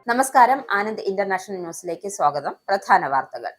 നമസ്കാരം. ആനന്ദ് ഇന്റർനാഷണൽ ന്യൂസിലേക്ക് സ്വാഗതം. പ്രധാന വാർത്തകൾ.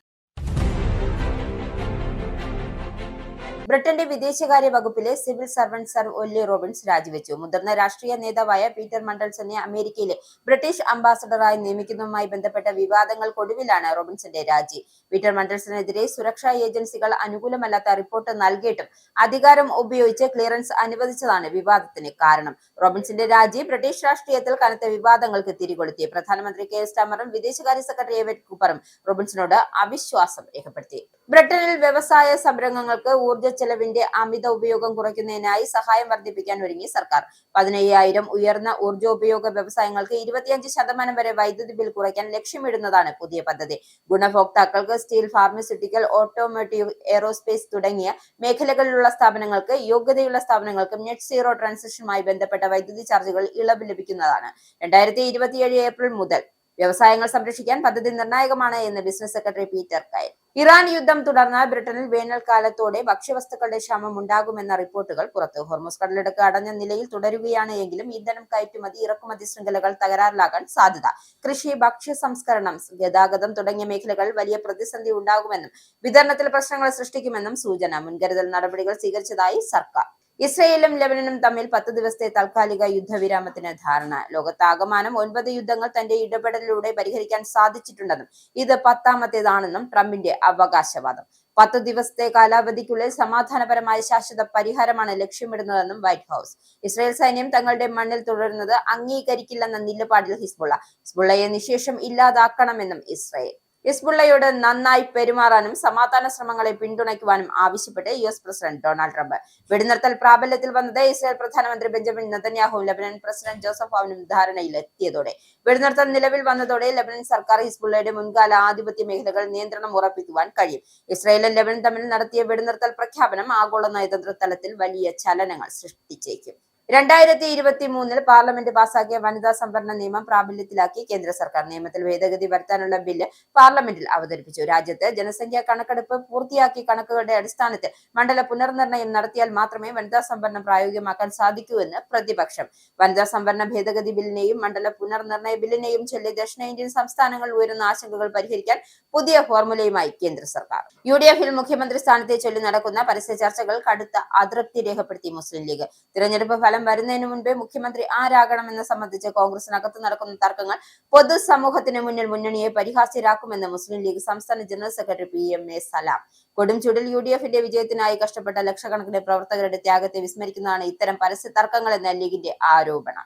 ബ്രിട്ടന്റെ വിദേശകാര്യ വകുപ്പിലെ സിവിൽ സർവന്റ് സർ ഒല്ലി റോബിൻസ് രാജിവെച്ചു. മുതിർന്ന രാഷ്ട്രീയ നേതാവായ പീറ്റർ മണ്ടൽസനെ അമേരിക്കയിലെ ബ്രിട്ടീഷ് അംബാസഡറായി നിയമിക്കുന്നതുമായി ബന്ധപ്പെട്ട വിവാദങ്ങൾക്കൊടുവിലാണ് റോബിൻസന്റെ രാജി. പീറ്റർ മണ്ടൽസനെതിരെ സുരക്ഷാ ഏജൻസികൾ അനുകൂലമല്ലാത്ത റിപ്പോർട്ട് നൽകിയിട്ടും അധികാരം ഉപയോഗിച്ച് ക്ലിയറൻസ് അനുവദിച്ചതാണ് വിവാദത്തിന് കാരണം. റോബിൻസന്റെ രാജി ബ്രിട്ടീഷ് രാഷ്ട്രീയത്തിൽ കനത്ത വിവാദങ്ങൾക്ക് തിരികൊളുത്തി. പ്രധാനമന്ത്രി കെയർ സ്റ്റാമറും വിദേശകാര്യ സെക്രട്ടറി എവറ്റ് കൂപ്പറും റോബിൻസനോട് അവിശ്വാസം രേഖപ്പെടുത്തി. ബ്രിട്ടനിൽ വ്യവസായ സംരംഭങ്ങൾക്ക് ഊർജ്ജ ചെലവിന്റെ അമിത ഉപയോഗം കുറയ്ക്കുന്നതിനായി സഹായം വർദ്ധിപ്പിക്കാൻ ഒരുങ്ങി സർക്കാർ. 15,000 ഉയർന്ന ഊർജ്ജോപയോഗ വ്യവസായങ്ങൾക്ക് 25% വരെ വൈദ്യുതി ബിൽ കുറയ്ക്കാൻ ലക്ഷ്യമിടുന്നതാണ് പുതിയ പദ്ധതി. ഗുണഭോക്താക്കൾക്ക് സ്റ്റീൽ, ഫാർമസ്യൂട്ടിക്കൽ, ഓട്ടോമോട്ടീവ്, എയ്റോസ്പേസ് തുടങ്ങിയ മേഖലകളിലുള്ള സ്ഥാപനങ്ങൾക്ക് യോഗ്യതയുള്ള സ്ഥാപനങ്ങൾക്കും നെറ്റ് സീറോ ട്രാൻസിഷനുമായി ബന്ധപ്പെട്ട വൈദ്യുതി ചാർജുകൾ ഇളവ് ലഭിക്കുന്നതാണ്. 2027 ഏപ്രിൽ മുതൽ വ്യവസായങ്ങൾ സംരക്ഷിക്കാൻ പദ്ധതി നിർണായകമാണ് എന്ന് ബിസിനസ് സെക്രട്ടറി പീറ്റർ കയൽ. ഇറാൻ യുദ്ധം തുടർന്നാൽ ബ്രിട്ടനിൽ വേനൽക്കാലത്തോടെ ഭക്ഷ്യവസ്തുക്കളുടെ ക്ഷാമം ഉണ്ടാകുമെന്ന റിപ്പോർട്ടുകൾ പുറത്തു. ഹോർമുസ് കടലിടുക്ക് അടഞ്ഞ നിലയിൽ തുടരുകയാണ് എങ്കിലും ഇന്ധനം കയറ്റുമതി, ഇറക്കുമതി ശൃംഖലകൾ തകരാറിലാകാൻ സാധ്യത. കൃഷി, ഭക്ഷ്യ സംസ്കരണം, ഗതാഗതം തുടങ്ങിയ മേഖലകളിൽ വലിയ പ്രതിസന്ധി ഉണ്ടാകുമെന്നും വിതരണത്തിൽ പ്രശ്നങ്ങൾ സൃഷ്ടിക്കുമെന്നും സൂചന. മുൻകരുതൽ നടപടികൾ സ്വീകരിച്ചതായി സർക്കാർ. ഇസ്രയേലും ലെബനനും തമ്മിൽ 10 ദിവസത്തെ താൽക്കാലിക യുദ്ധവിരാമത്തിന് ധാരണ. ലോകത്താകമാനം 9 യുദ്ധങ്ങൾ തന്റെ ഇടപെടലിലൂടെ പരിഹരിക്കാൻ സാധിച്ചിട്ടുണ്ടെന്നും ഇത് 10ാമത്തേതാണെന്നും ട്രംപിന്റെ അവകാശവാദം. 10 ദിവസത്തെ കാലാവധിക്കുള്ളിൽ സമാധാനപരമായ ശാശ്വത പരിഹാരമാണ് ലക്ഷ്യമിടുന്നതെന്നും വൈറ്റ് ഹൌസ്. ഇസ്രയേൽ സൈന്യം തങ്ങളുടെ മണ്ണിൽ തുടരുന്നത് അംഗീകരിക്കില്ലെന്ന നിലപാടിൽ ഹിസ്ബുള്ളയെ നിശേഷം ഇല്ലാതാക്കണമെന്നും ഇസ്രയേൽ. ഹിസ്ബുള്ളയോട് നന്നായി പെരുമാറാനും സമാധാന ശ്രമങ്ങളെ പിന്തുണയ്ക്കുവാനും ആവശ്യപ്പെട്ട് US പ്രസിഡന്റ് ഡൊണാൾഡ് ട്രംപ്. വെടിനിർത്തൽ പ്രാബല്യത്തിൽ വന്നത് ഇസ്രായേൽ പ്രധാനമന്ത്രി ബെഞ്ചമിൻ നെതന്യാഹുവും ലബനൻ പ്രസിഡന്റ് ജോസഫ് ഔനും ധാരണയിലെത്തിയതോടെ. വെടിനിർത്തൽ നിലവിൽ വന്നതോടെ ലബനൻ സർക്കാർ ഹിസ്ബുള്ളയുടെ മുൻകാല ആധിപത്യ മേഖലകൾ നിയന്ത്രണം ഉറപ്പിക്കുവാൻ കഴിയും. ഇസ്രായേലും ലബനൻ തമ്മിൽ നടത്തിയ വെടിനിർത്തൽ പ്രഖ്യാപനം ആഗോള നയതന്ത്ര തലത്തിൽ വലിയ ചലനങ്ങൾ സൃഷ്ടിച്ചേക്കും. 2023 പാർലമെന്റ് പാസാക്കിയ വനിതാ സംവരണ നിയമം പ്രാബല്യത്തിലാക്കി കേന്ദ്ര സർക്കാർ. നിയമത്തിൽ ഭേദഗതി വരുത്താനുള്ള ബില്ല് പാർലമെന്റിൽ അവതരിപ്പിച്ചു. രാജ്യത്ത് ജനസംഖ്യാ കണക്കെടുപ്പ് പൂർത്തിയാക്കി കണക്കുകളുടെ അടിസ്ഥാനത്തിൽ മണ്ഡല പുനർനിർണയം നടത്തിയാൽ മാത്രമേ വനിതാ സംവരണം പ്രായോഗികമാക്കാൻ സാധിക്കൂ എന്ന് പ്രതിപക്ഷം. വനിതാ സംവരണ ഭേദഗതി ബില്ലിനെയും മണ്ഡല പുനർനിർണയ ബില്ലിനെയും ചൊല്ലി ദക്ഷിണേന്ത്യൻ സംസ്ഥാനങ്ങളിൽ ഉയരുന്ന ആശങ്കകൾ പരിഹരിക്കാൻ പുതിയ ഫോർമുലയുമായി കേന്ദ്ര സർക്കാർ. UDFൽ മുഖ്യമന്ത്രി സ്ഥാനത്തെ ചൊല്ലി നടക്കുന്ന പരസ്യ ചർച്ചകൾ കടുത്ത അതൃപ്തി രേഖപ്പെടുത്തി മുസ്ലിം ലീഗ്. തിരഞ്ഞെടുപ്പ് ഫലം വരുന്നതിന് മുൻപേ മുഖ്യമന്ത്രി ആരാകണമെന്ന് സംബന്ധിച്ച് കോൺഗ്രസിനകത്ത് നടക്കുന്ന തർക്കങ്ങൾ പൊതുസമൂഹത്തിന് മുന്നിൽ മുന്നണിയെ പരിഹാസ്യരാക്കുമെന്ന് മുസ്ലിം ലീഗ് സംസ്ഥാന ജനറൽ സെക്രട്ടറി PMA സലാം. കൊടും ചൂടിൽ UDFന്റെ വിജയത്തിനായി കഷ്ടപ്പെട്ട ലക്ഷക്കണക്കിന് പ്രവർത്തകരുടെ ത്യാഗത്തെ വിസ്മരിക്കുന്നതാണ് ഇത്തരം പരസ്യ തർക്കങ്ങൾ എന്ന ലീഗിന്റെ ആരോപണം.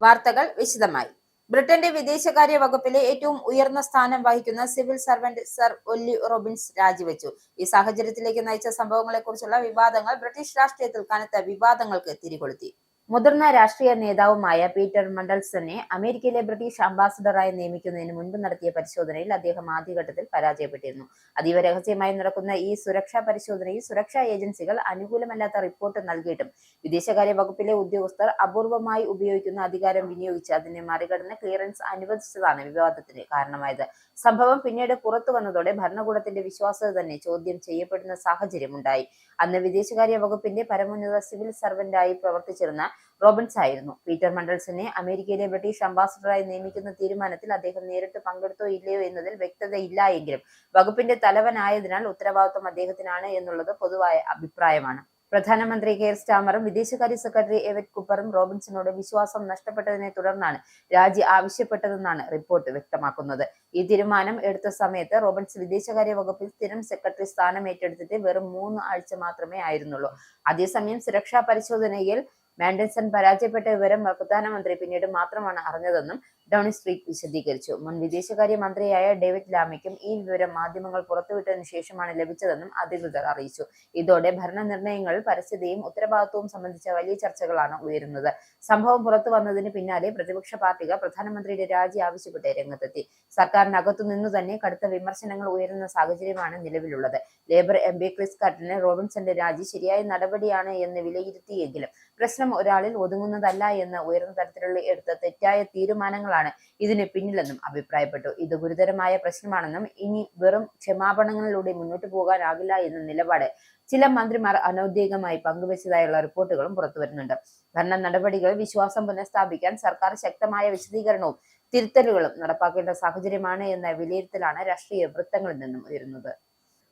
വാർത്തകൾ വിശദമായി. ബ്രിട്ടന്റെ വിദേശകാര്യ വകുപ്പിലെ ഏറ്റവും ഉയർന്ന സ്ഥാനം വഹിക്കുന്ന സിവിൽ സർവന്റ് സർ ഒല്ലി റോബിൻസ് രാജിവെച്ചു. ഈ സാഹചര്യത്തിലേക്ക് നയിച്ച സംഭവങ്ങളെക്കുറിച്ചുള്ള വിവാദങ്ങൾ ബ്രിട്ടീഷ് രാഷ്ട്രീയത്തിൽ കനത്ത വിവാദങ്ങൾക്ക് തിരികൊളുത്തി. മുതിർന്ന രാഷ്ട്രീയ നേതാവുമായ പീറ്റർ മണ്ടൽസനെ അമേരിക്കയിലെ ബ്രിട്ടീഷ് അംബാസഡറായി നിയമിക്കുന്നതിന് മുൻപ് നടത്തിയ പരിശോധനയിൽ അദ്ദേഹം ആദ്യഘട്ടത്തിൽ പരാജയപ്പെട്ടിരുന്നു. അതീവ രഹസ്യമായി നടക്കുന്ന ഈ സുരക്ഷാ പരിശോധനയിൽ സുരക്ഷാ ഏജൻസികൾ അനുകൂലമല്ലാത്ത റിപ്പോർട്ട് നൽകിയിട്ടും വിദേശകാര്യ വകുപ്പിലെ ഉദ്യോഗസ്ഥർ അപൂർവമായി ഉപയോഗിക്കുന്ന അധികാരം വിനിയോഗിച്ച് അതിനെ മറികടന്ന് ക്ലിയറൻസ് അനുവദിച്ചതാണ് വിവാദത്തിന് കാരണമായത്. സംഭവം പിന്നീട് പുറത്തു വന്നതോടെ ഭരണകൂടത്തിന്റെ വിശ്വാസ്യത തന്നെ ചോദ്യം ചെയ്യപ്പെടുന്ന സാഹചര്യമുണ്ടായി. അന്ന് വിദേശകാര്യ വകുപ്പിന്റെ പരമോന്നത സിവിൽ സർവന്റായി പ്രവർത്തിച്ചിരുന്ന റോബിൻസ് ആയിരുന്നു. പീറ്റർ മണ്ടൽസനെ അമേരിക്കയിലെ ബ്രിട്ടീഷ് അംബാസഡറായി നിയമിക്കുന്ന തീരുമാനത്തിൽ അദ്ദേഹം നേരിട്ട് പങ്കെടുത്തോ ഇല്ലയോ എന്നതിൽ വ്യക്തതയില്ല എങ്കിലും വകുപ്പിന്റെ തലവനായതിനാൽ ഉത്തരവാദിത്വം അദ്ദേഹത്തിനാണ് എന്നുള്ളത് പൊതുവായ അഭിപ്രായമാണ്. പ്രധാനമന്ത്രി കെയർ സ്റ്റാമറും വിദേശകാര്യ സെക്രട്ടറി എവറ്റ് കൂപ്പറും റോബിൻസനോട് വിശ്വാസം നഷ്ടപ്പെട്ടതിനെ തുടർന്നാണ് രാജി ആവശ്യപ്പെട്ടതെന്നാണ് റിപ്പോർട്ട് വ്യക്തമാക്കുന്നത്. ഈ തീരുമാനം എടുത്ത സമയത്ത് റോബിൻസ് വിദേശകാര്യ വകുപ്പിൽ സ്ഥിരം സെക്രട്ടറി സ്ഥാനം ഏറ്റെടുത്തിട്ട് വെറും 3 ആഴ്ച മാത്രമേ ആയിരുന്നുള്ളൂ. അതേസമയം സുരക്ഷാ പരിശോധനയിൽ മാൻഡൽസൺ പരാജയപ്പെട്ട വിവരം പ്രധാനമന്ത്രി പിന്നീട് മാത്രമാണ് അറിഞ്ഞതെന്നും ഡൗണിംഗ് സ്ട്രീറ്റ് വിശദീകരിച്ചു. മുൻ വിദേശകാര്യ മന്ത്രിയായ ഡേവിഡ് ലാമിക്കും ഈ വിവരം മാധ്യമങ്ങൾ പുറത്തുവിട്ടതിനു ശേഷമാണ് ലഭിച്ചതെന്നും അധികൃതർ അറിയിച്ചു. ഇതോടെ ഭരണനിർണയങ്ങളിൽ പരസ്യതയും ഉത്തരവാദിത്വവും സംബന്ധിച്ച വലിയ ചർച്ചകളാണ് ഉയരുന്നത്. സംഭവം പുറത്തു വന്നതിന് പിന്നാലെ പ്രതിപക്ഷ പാർട്ടികൾ പ്രധാനമന്ത്രിയുടെ രാജി ആവശ്യപ്പെട്ട് രംഗത്തെത്തി. സർക്കാരിനകത്തുനിന്നു തന്നെ കടുത്ത വിമർശനങ്ങൾ ഉയരുന്ന സാഹചര്യമാണ് നിലവിലുള്ളത്. ലേബർ MP ക്രിസ് കട്ടന് റോബിൻസന്റെ രാജി ശരിയായ നടപടിയാണ് എന്ന് വിലയിരുത്തിയെങ്കിലും പ്രശ്നം പ്രശ്നം ഒരാളിൽ ഒതുങ്ങുന്നതല്ല എന്ന് ഉയർന്ന തലത്തിലുള്ള എടുത്ത തെറ്റായ തീരുമാനങ്ങളാണ് ഇതിന് പിന്നിലെന്നും അഭിപ്രായപ്പെട്ടു. ഇത് ഗുരുതരമായ പ്രശ്നമാണെന്നും ഇനി വെറും ക്ഷമാപണങ്ങളിലൂടെ മുന്നോട്ടു പോകാനാകില്ല എന്ന നിലപാട് ചില മന്ത്രിമാർ അനൌദ്യോഗികമായി പങ്കുവച്ചതായുള്ള റിപ്പോർട്ടുകളും പുറത്തുവരുന്നുണ്ട്. ഭരണ നടപടികൾ വിശ്വാസം പുനഃസ്ഥാപിക്കാൻ സർക്കാർ ശക്തമായ വിശദീകരണവും തിരുത്തലുകളും നടപ്പാക്കേണ്ട സാഹചര്യമാണ് എന്ന വിലയിരുത്തലാണ് രാഷ്ട്രീയ വൃത്തങ്ങളിൽ നിന്നും ഉയരുന്നത്.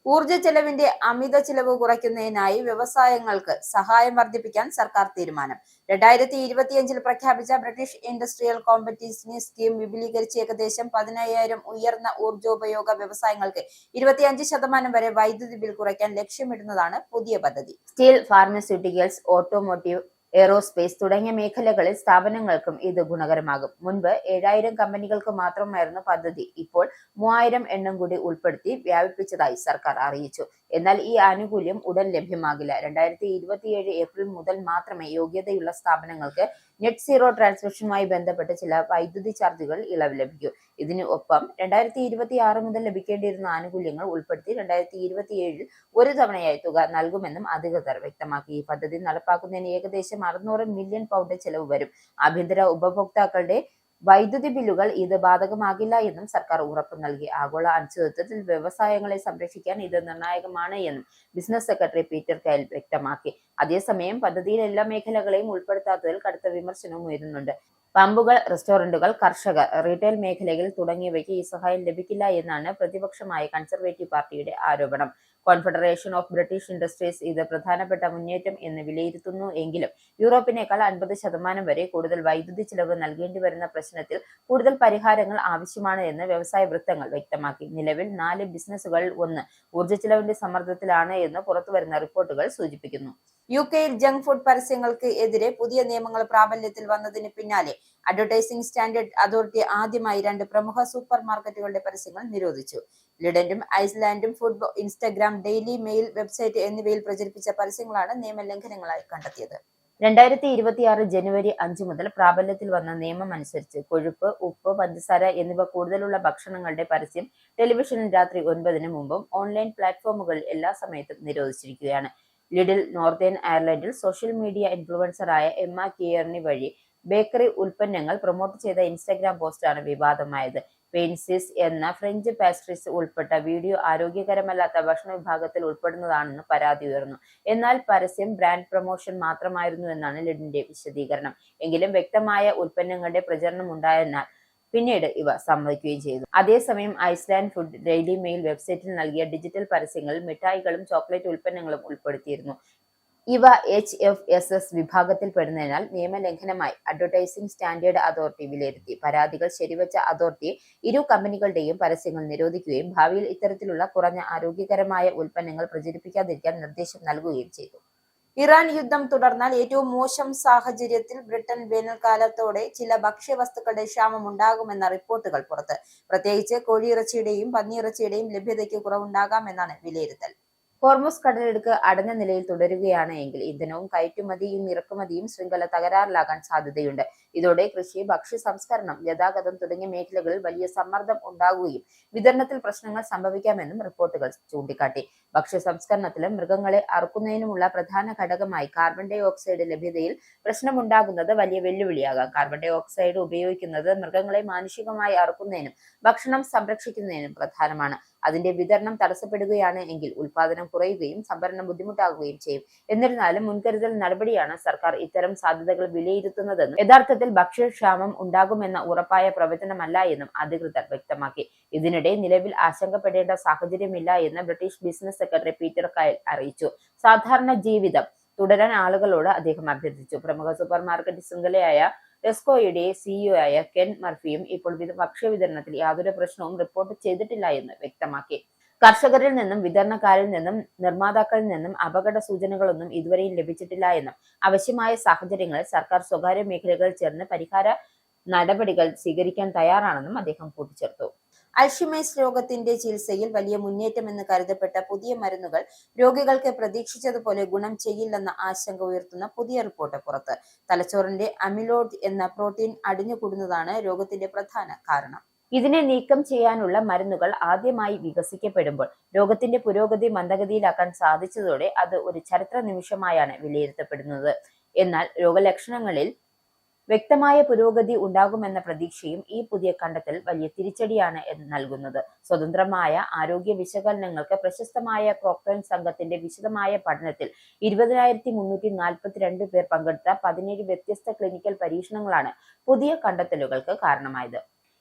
ഊർജ്ജ ചെലവിന്റെ അമിത ചിലവ് കുറയ്ക്കുന്നതിനായി വ്യവസായങ്ങൾക്ക് സഹായം വർദ്ധിപ്പിക്കാൻ സർക്കാർ തീരുമാനം. 2025 പ്രഖ്യാപിച്ച ബ്രിട്ടീഷ് ഇൻഡസ്ട്രിയൽ കോമ്പറ്റീഷൻ സ്കീം വിപുലീകരിച്ച് ഏകദേശം 15,000 ഉയർന്ന ഊർജ്ജോപയോഗ വ്യവസായങ്ങൾക്ക് 25% വരെ വൈദ്യുതി ബിൽ കുറയ്ക്കാൻ ലക്ഷ്യമിടുന്നതാണ് പുതിയ പദ്ധതി. സ്റ്റീൽ, ഫാർമസ്യൂട്ടിക്കൽസ്, ഓട്ടോമോട്ടീവ്, എയ്റോസ്പേസ് തുടങ്ങിയ മേഖലകളിൽ സ്ഥാപനങ്ങൾക്കും ഇത് ഗുണകരമാകും. മുൻപ് 7,000 കമ്പനികൾക്ക് മാത്രമായിരുന്നു പദ്ധതി. ഇപ്പോൾ 3,000 എണ്ണം കൂടി ഉൾപ്പെടുത്തി വ്യാപിപ്പിച്ചതായി സർക്കാർ അറിയിച്ചു. എന്നാൽ ഈ ആനുകൂല്യം ഉടൻ ലഭ്യമാകില്ല. 2027 ഏപ്രിൽ മുതൽ മാത്രമേ യോഗ്യതയുള്ള സ്ഥാപനങ്ങൾക്ക് നെറ്റ് സീറോ ട്രാൻസ്മിഷനുമായി ബന്ധപ്പെട്ട് ചില വൈദ്യുതി ചാർജുകൾ ഇളവ് ലഭിക്കൂ. ഇതിന് ഒപ്പം 2026 മുതൽ ലഭിക്കേണ്ടിയിരുന്ന ആനുകൂല്യങ്ങൾ ഉൾപ്പെടുത്തി 2027 ഒരു തവണയായി തുക നൽകുമെന്നും അധികൃതർ വ്യക്തമാക്കി. ഈ പദ്ധതി നടപ്പാക്കുന്നതിന് ഏകദേശം 600 മില്യൺ പൗണ്ട് ചെലവ് വരും. ആഭ്യന്തര ഉപഭോക്താക്കളുടെ വൈദ്യുതി ബില്ലുകൾ ഇത് ബാധകമാകില്ല എന്നും സർക്കാർ ഉറപ്പു നൽകി. ആഗോള അനിശ്ചിതത്വത്തിൽ വ്യവസായങ്ങളെ സംരക്ഷിക്കാൻ ഇത് നിർണായകമാണ് എന്നും ബിസിനസ് സെക്രട്ടറി പീറ്റർ കയൽ വ്യക്തമാക്കി. അതേസമയം പദ്ധതിയിൽ എല്ലാ മേഖലകളെയും ഉൾപ്പെടുത്താത്തതിൽ കടുത്ത വിമർശനവും ഉയരുന്നുണ്ട്. പമ്പുകൾ, റെസ്റ്റോറന്റുകൾ, കർഷകർ, റീറ്റെയിൽ മേഖലകൾ തുടങ്ങിയവയ്ക്ക് ഈ സഹായം ലഭിക്കില്ല എന്നാണ് പ്രതിപക്ഷമായ കൺസർവേറ്റീവ് പാർട്ടിയുടെ ആരോപണം. കോൺഫെഡറേഷൻ ഓഫ് ബ്രിട്ടീഷ് ഇൻഡസ്ട്രീസ് ഇത് പ്രധാനപ്പെട്ട മുന്നേറ്റം എന്ന് വിലയിരുത്തുന്നു എങ്കിലും യൂറോപ്പിനേക്കാൾ 50% വരെ കൂടുതൽ വൈദ്യുതി ചിലവ് നൽകേണ്ടി വരുന്ന പ്രശ്നത്തിൽ കൂടുതൽ പരിഹാരങ്ങൾ ആവശ്യമാണ് എന്ന് വ്യവസായ വൃത്തങ്ങൾ വ്യക്തമാക്കി. നിലവിൽ 4 ബിസിനസ്സുകളിൽ 1 ഊർജ്ജ ചിലവിന്റെ സമ്മർദ്ദത്തിലാണ് എന്ന് പുറത്തുവരുന്ന റിപ്പോർട്ടുകൾ സൂചിപ്പിക്കുന്നു. UK-യിൽ ജങ്ക് ഫുഡ് പരസ്യങ്ങൾക്ക് എതിരെ പുതിയ നിയമങ്ങൾ പ്രാബല്യത്തിൽ വന്നതിന് പിന്നാലെ അഡ്വർടൈസിംഗ് സ്റ്റാൻഡേർഡ് അതോറിറ്റി ആദ്യമായി 2 പ്രമുഖ സൂപ്പർ മാർക്കറ്റുകളുടെ പരസ്യങ്ങൾ നിരോധിച്ചു. ലിഡനും ഐസ്ലാൻഡും food, Instagram, Daily Mail website എന്നിവയിൽ പ്രചരിപ്പിച്ച പരസ്യങ്ങളാണ് നിയമലംഘനങ്ങളായി കണ്ടെത്തിയത്. 2026 ജനുവരി 5 മുതൽ പ്രാബല്യത്തിൽ വന്ന നിയമം അനുസരിച്ച് കൊഴുപ്പ്, ഉപ്പ്, പഞ്ചസാര എന്നിവ കൂടുതലുള്ള ഭക്ഷണങ്ങളുടെ പരസ്യം ടെലിവിഷനിൽ രാത്രി 9-ന് മുമ്പും ഓൺലൈൻ പ്ലാറ്റ്ഫോമുകളിൽ എല്ലാ സമയത്തും നിരോധിച്ചിരിക്കുകയാണ്. ലിഡിൽ നോർത്തേൺ അയർലൻഡിൽ സോഷ്യൽ മീഡിയ ഇൻഫ്ലുവൻസറായ എമ്മ കിയർണി വഴി ബേക്കറി ഉൽപ്പന്നങ്ങൾ പ്രൊമോട്ട് ചെയ്ത ഇൻസ്റ്റഗ്രാം പോസ്റ്റാണ് വിവാദമായത്. പെയിൻസിസ് എന്ന ഫ്രഞ്ച് പാസ്ട്രീസ് ഉൾപ്പെട്ട വീഡിയോ ആരോഗ്യകരമല്ലാത്ത ഭക്ഷണ വിഭാഗത്തിൽ ഉൾപ്പെടുന്നതാണെന്ന് പരാതി ഉയർന്നു. എന്നാൽ പരസ്യം ബ്രാൻഡ് പ്രൊമോഷൻ മാത്രമായിരുന്നു എന്നാണ് ലിഡിന്റെ വിശദീകരണം. എങ്കിലും വ്യക്തമായ ഉൽപ്പന്നങ്ങളുടെ പ്രചരണം ഉണ്ടായതിനാൽ പിന്നീട് ഇവ സമ്മതിക്കുകയും ചെയ്തു. അതേസമയം ഐസ്ലാൻഡ് ഫുഡ് ഡെയിലി മെയിൽ വെബ്സൈറ്റിൽ നൽകിയ ഡിജിറ്റൽ പരസ്യങ്ങളിൽ മിഠായികളും ചോക്ലേറ്റ് ഉൽപ്പന്നങ്ങളും ഉൾപ്പെടുത്തിയിരുന്നു. ഇവ HFSS വിഭാഗത്തിൽ പെടുന്നതിനാൽ നിയമലംഘനമായി അഡ്വർടൈസിംഗ് സ്റ്റാൻഡേർഡ് അതോറിറ്റി വിലയിരുത്തി. പരാതികൾ ശരിവച്ച അതോറിറ്റി ഇരു കമ്പനികളുടെയും പരസ്യങ്ങൾ നിരോധിക്കുകയും ഭാവിയിൽ ഇത്തരത്തിലുള്ള കുറഞ്ഞ ആരോഗ്യകരമായ ഉൽപ്പന്നങ്ങൾ പ്രചരിപ്പിക്കാതിരിക്കാൻ നിർദ്ദേശം നൽകുകയും ചെയ്തു. ഇറാൻ യുദ്ധം തുടർന്നാൽ ഏറ്റവും മോശം സാഹചര്യത്തിൽ ബ്രിട്ടൻ വേനൽക്കാലത്തോടെ ചില ഭക്ഷ്യവസ്തുക്കളുടെ ക്ഷാമം ഉണ്ടാകുമെന്ന റിപ്പോർട്ടുകൾ പുറത്ത്. പ്രത്യേകിച്ച് കോഴിയിറച്ചിയുടെയും പന്നിയിറച്ചിയുടെയും ലഭ്യതയ്ക്ക് കുറവുണ്ടാകാമെന്നാണ് വിലയിരുത്തൽ. ഹോർമുസ് കടലിടുക്ക് അടഞ്ഞ നിലയിൽ തുടരുകയാണ് എങ്കിൽ ഇന്ധനവും കയറ്റുമതിയും ഇറക്കുമതിയും ശൃംഖല തകരാറിലാകാൻ സാധ്യതയുണ്ട്. ഇതോടെ കൃഷി, ഭക്ഷ്യ സംസ്കരണം, ഗതാഗതം തുടങ്ങിയ മേഖലകളിൽ വലിയ സമ്മർദ്ദം ഉണ്ടാകുകയും വിതരണത്തിൽ പ്രശ്നങ്ങൾ സംഭവിക്കാമെന്നും റിപ്പോർട്ടുകൾ ചൂണ്ടിക്കാട്ടി. ഭക്ഷ്യ സംസ്കരണത്തിലും മൃഗങ്ങളെ അറുക്കുന്നതിനുമുള്ള പ്രധാന ഘടകമായി കാർബൺ ഡൈ ഓക്സൈഡ് ലഭ്യതയിൽ പ്രശ്നമുണ്ടാകുന്നത് വലിയ വെല്ലുവിളിയാകാം. കാർബൺ ഡൈ ഓക്സൈഡ് ഉപയോഗിക്കുന്നത് മൃഗങ്ങളെ മാനുഷികമായി അറുക്കുന്നതിനും ഭക്ഷണം സംരക്ഷിക്കുന്നതിനും പ്രധാനമാണ്. അതിന്റെ വിതരണം തടസ്സപ്പെടുകയാണ് എങ്കിൽ ഉൽപാദനം കുറയുകയും സംഭരണം ബുദ്ധിമുട്ടാകുകയും ചെയ്യും. എന്നിരുന്നാലും മുൻകരുതൽ നടപടിയാണ് സർക്കാർ ഇത്തരം സാധ്യതകൾ വിലയിരുത്തുന്നതെന്നും യഥാർത്ഥത്തിൽ ഭക്ഷ്യക്ഷാമം ഉണ്ടാകുമെന്ന ഉറപ്പായ പ്രവചനമല്ല എന്നും അധികൃതർ വ്യക്തമാക്കി. ഇതിനിടെ നിലവിൽ ആശങ്കപ്പെടേണ്ട സാഹചര്യമില്ല എന്ന് ബ്രിട്ടീഷ് ബിസിനസ് സെക്രട്ടറി പീറ്റർ കയൽ അറിയിച്ചു. സാധാരണ ജീവിതം തുടരാൻ ആളുകളോട് അദ്ദേഹം അഭ്യർത്ഥിച്ചു. പ്രമുഖ സൂപ്പർ മാർക്കറ്റ് ശൃംഖലയായ ടെസ്കോയുടെ CEO ആയ കെൻ മർഫിയും ഇപ്പോൾ ഭക്ഷ്യ വിതരണത്തിൽ യാതൊരു പ്രശ്നവും റിപ്പോർട്ട് ചെയ്തിട്ടില്ല എന്ന് വ്യക്തമാക്കി. കർഷകരിൽ നിന്നും വിതരണക്കാരിൽ നിന്നും നിർമ്മാതാക്കളിൽ നിന്നും അപകട സൂചനകളൊന്നും ഇതുവരെയും ലഭിച്ചിട്ടില്ല എന്നും ആവശ്യമായ സാഹചര്യങ്ങളിൽ സർക്കാർ സ്വകാര്യ മേഖലകളിൽ ചേർന്ന് പരിഹാര നടപടികൾ സ്വീകരിക്കാൻ തയ്യാറാണെന്നും അദ്ദേഹം കൂട്ടിച്ചേർത്തു. അൽഷിമേഴ്സ് രോഗത്തിന്റെ ചികിത്സയിൽ വലിയ മുന്നേറ്റമെന്ന് കരുതപ്പെട്ട പുതിയ മരുന്നുകൾ രോഗികൾക്ക് പ്രതീക്ഷിച്ചതുപോലെ ഗുണം ചെയ്യില്ലെന്ന ആശങ്ക ഉയർത്തുന്ന പുതിയ റിപ്പോർട്ട് പുറത്ത്. തലച്ചോറിന്റെ അമിലോയ്ഡ് എന്ന പ്രോട്ടീൻ അടിഞ്ഞുകൂടുന്നതാണ് രോഗത്തിന്റെ പ്രധാന കാരണം. ഇതിനെ നീക്കം ചെയ്യാനുള്ള മരുന്നുകൾ ആദ്യമായി വികസിക്കപ്പെടുമ്പോൾ രോഗത്തിന്റെ പുരോഗതി മന്ദഗതിയിലാക്കാൻ സാധിച്ചതോടെ അത് ഒരു ചരിത്ര നിമിഷമായാണ് വിലയിരുത്തപ്പെടുന്നത്. എന്നാൽ രോഗലക്ഷണങ്ങളിൽ വ്യക്തമായ പുരോഗതി ഉണ്ടാകുമെന്ന പ്രതീക്ഷയും ഈ പുതിയ കണ്ടെത്തൽ വലിയ തിരിച്ചടിയാണ് നൽകുന്നത്. സ്വതന്ത്രമായ ആരോഗ്യ വിശകലനങ്ങൾക്ക് പ്രശസ്തമായ ക്രോക്ടൺ സംഘത്തിന്റെ വിശദമായ പഠനത്തിൽ 20,342 പേർ പങ്കെടുത്ത 17 വ്യത്യസ്ത ക്ലിനിക്കൽ പരീക്ഷണങ്ങളാണ് പുതിയ കണ്ടെത്തലുകൾക്ക് കാരണമായത്.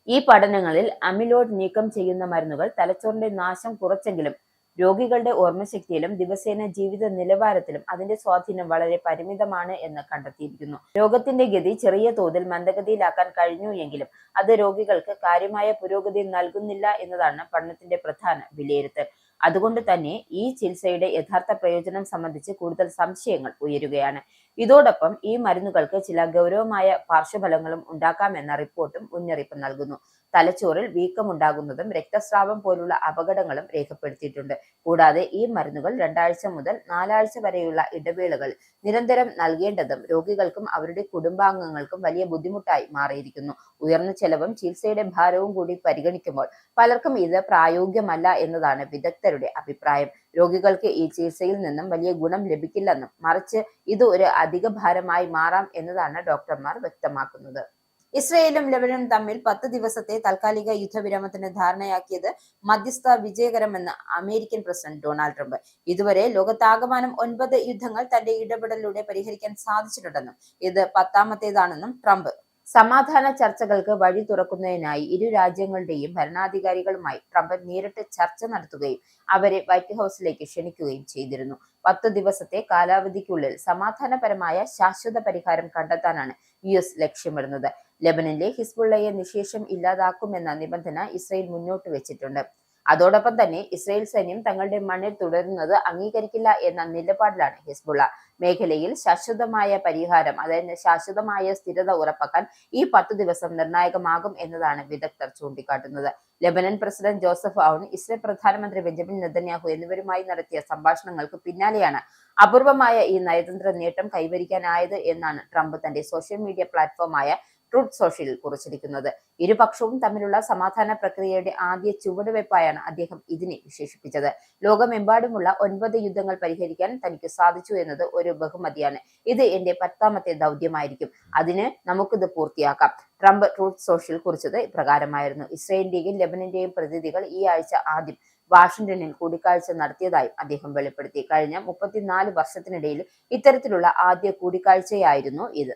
ഈ പഠനങ്ങളിൽ അമിലോയ്ഡ് നീക്കം ചെയ്യുന്ന മരുന്നുകൾ തലച്ചോറിന്റെ നാശം കുറച്ചെങ്കിലും രോഗികളുടെ ഓർമ്മശക്തിയിലും ദിവസേന ജീവിത നിലവാരത്തിലും അതിന്റെ സ്വാധീനം വളരെ പരിമിതമാണ് എന്ന് കണ്ടെത്തിയിരിക്കുന്നു. രോഗത്തിന്റെ ഗതി ചെറിയ തോതിൽ മന്ദഗതിയിലാക്കാൻ കഴിഞ്ഞു എങ്കിലും അത് രോഗികൾക്ക് കാര്യമായ പുരോഗതി നൽകുന്നില്ല എന്നതാണ് പഠനത്തിന്റെ പ്രധാന വിലയിരുത്തൽ. അതുകൊണ്ട് തന്നെ ഈ ചികിത്സയുടെ യഥാർത്ഥ പ്രയോജനം സംബന്ധിച്ച് കൂടുതൽ സംശയങ്ങൾ ഉയരുകയാണ്. ഇതോടൊപ്പം ഈ മരുന്നുകൾക്ക് ചില ഗൗരവമായ പാർശ്വഫലങ്ങളും ഉണ്ടാക്കാമെന്ന റിപ്പോർട്ടും മുന്നറിയിപ്പ് നൽകുന്നു. തലച്ചോറിൽ വീക്കമുണ്ടാകുന്നതും രക്തസ്രാവം പോലുള്ള അപകടങ്ങളും രേഖപ്പെടുത്തിയിട്ടുണ്ട്. കൂടാതെ ഈ മരുന്നുകൾ 2 ആഴ്ച മുതൽ 4 ആഴ്ച വരെയുള്ള ഇടവേളകൾ നിരന്തരം നൽകേണ്ടതും രോഗികൾക്കും അവരുടെ കുടുംബാംഗങ്ങൾക്കും വലിയ ബുദ്ധിമുട്ടായി മാറിയിരിക്കുന്നു. ഉയർന്ന ചെലവും ചികിത്സയുടെ ഭാരവും കൂടി പരിഗണിക്കുമ്പോൾ പലർക്കും ഇത് പ്രായോഗികമല്ല എന്നതാണ് വിദഗ്ധരുടെ അഭിപ്രായം. രോഗികൾക്ക് ഈ ചികിത്സയിൽ നിന്നും വലിയ ഗുണം ലഭിക്കില്ലെന്നും മറിച്ച് ഇത് ഒരു അധിക ഭാരമായി മാറാം എന്നതാണ് ഡോക്ടർമാർ വ്യക്തമാക്കുന്നത്. ഇസ്രയേലും ലെബനനും തമ്മിൽ 10 ദിവസത്തെ താൽക്കാലിക യുദ്ധവിരാമത്തിന് ധാരണയാക്കിയത് മധ്യസ്ഥ വിജയകരമെന്ന് അമേരിക്കൻ പ്രസിഡന്റ് ഡൊണാൾഡ് ട്രംപ്. ഇതുവരെ ലോകത്താകമാനം 9 യുദ്ധങ്ങൾ തന്റെ ഇടപെടലിലൂടെ പരിഹരിക്കാൻ സാധിച്ചിട്ടുണ്ടെന്നും ഇത് 10ാമത്തേതാണെന്നും ട്രംപ്. സമാധാന ചർച്ചകൾക്ക് വഴി തുറക്കുന്നതിനായി ഇരു രാജ്യങ്ങളുടെയും ഭരണാധികാരികളുമായി ട്രംപ് നേരിട്ട് ചർച്ച നടത്തുകയും അവരെ വൈറ്റ് ഹൌസിലേക്ക് ക്ഷണിക്കുകയും ചെയ്തിരുന്നു. 10 ദിവസത്തെ കാലാവധിക്കുള്ളിൽ സമാധാനപരമായ ശാശ്വത പരിഹാരം കണ്ടെത്താനാണ് US ലക്ഷ്യമിടുന്നത്. ലെബനനിലെ ഹിസ്ബുള്ളയെ നിശേഷം ഇല്ലാതാക്കുമെന്ന നിബന്ധന ഇസ്രയേൽ മുന്നോട്ട് വെച്ചിട്ടുണ്ട്. അതോടൊപ്പം തന്നെ ഇസ്രയേൽ സൈന്യം തങ്ങളുടെ മണ്ണിൽ തുടരുന്നത് അംഗീകരിക്കില്ല എന്ന നിലപാടിലാണ് ഹിസ്ബുള്ള. മേഖലയിൽ ശാശ്വതമായ പരിഹാരം, അതായത് ശാശ്വതമായ സ്ഥിരത ഉറപ്പാക്കാൻ ഈ 10 ദിവസം നിർണായകമാകും എന്നതാണ് വിദഗ്ധർ ചൂണ്ടിക്കാട്ടുന്നത്. Lebanon president Joseph Aoun, Israel പ്രധാനമന്ത്രി ബെഞ്ചമിൻ നെതന്യാഹു എന്നിവരുമായി നടത്തിയ സംഭാഷണങ്ങൾക്ക് പിന്നാലെയാണ് അപൂർവമായ ഈ നയതന്ത്ര നേട്ടം കൈവരിക്കാനായത് എന്നാണ് ട്രംപ് തന്റെ സോഷ്യൽ മീഡിയ പ്ലാറ്റ്ഫോമായ ട്രൂത്ത് സോഷ്യലിൽ കുറിച്ചിരിക്കുന്നത്. ഇരുപക്ഷവും തമ്മിലുള്ള സമാധാന പ്രക്രിയയുടെ ആദ്യ ചുവടുവയ്പായാണ് അദ്ദേഹം ഇതിനെ വിശേഷിപ്പിച്ചത്. ലോകമെമ്പാടുമുള്ള 9 യുദ്ധങ്ങൾ പരിഹരിക്കാൻ തനിക്ക് സാധിച്ചു എന്നത് ഒരു ബഹുമതിയാണ്. ഇത് എന്റെ 10ാമത്തെ ദൗത്യമായിരിക്കും. അതിന് നമുക്കിത് പൂർത്തിയാക്കാം. ട്രംപ് ട്രൂത്ത് സോഷ്യൽ കുറിച്ചത് ഇപ്രകാരമായിരുന്നു. ഇസ്രയേലിന്റെയും ലെബനന്റെയും പ്രതിനിധികൾ ഈ ആഴ്ച ആദ്യം വാഷിംഗ്ടണിൽ കൂടിക്കാഴ്ച നടത്തിയതായും അദ്ദേഹം വെളിപ്പെടുത്തി. കഴിഞ്ഞ 34 വർഷത്തിനിടയിൽ ഇത്തരത്തിലുള്ള ആദ്യ കൂടിക്കാഴ്ചയായിരുന്നു ഇത്.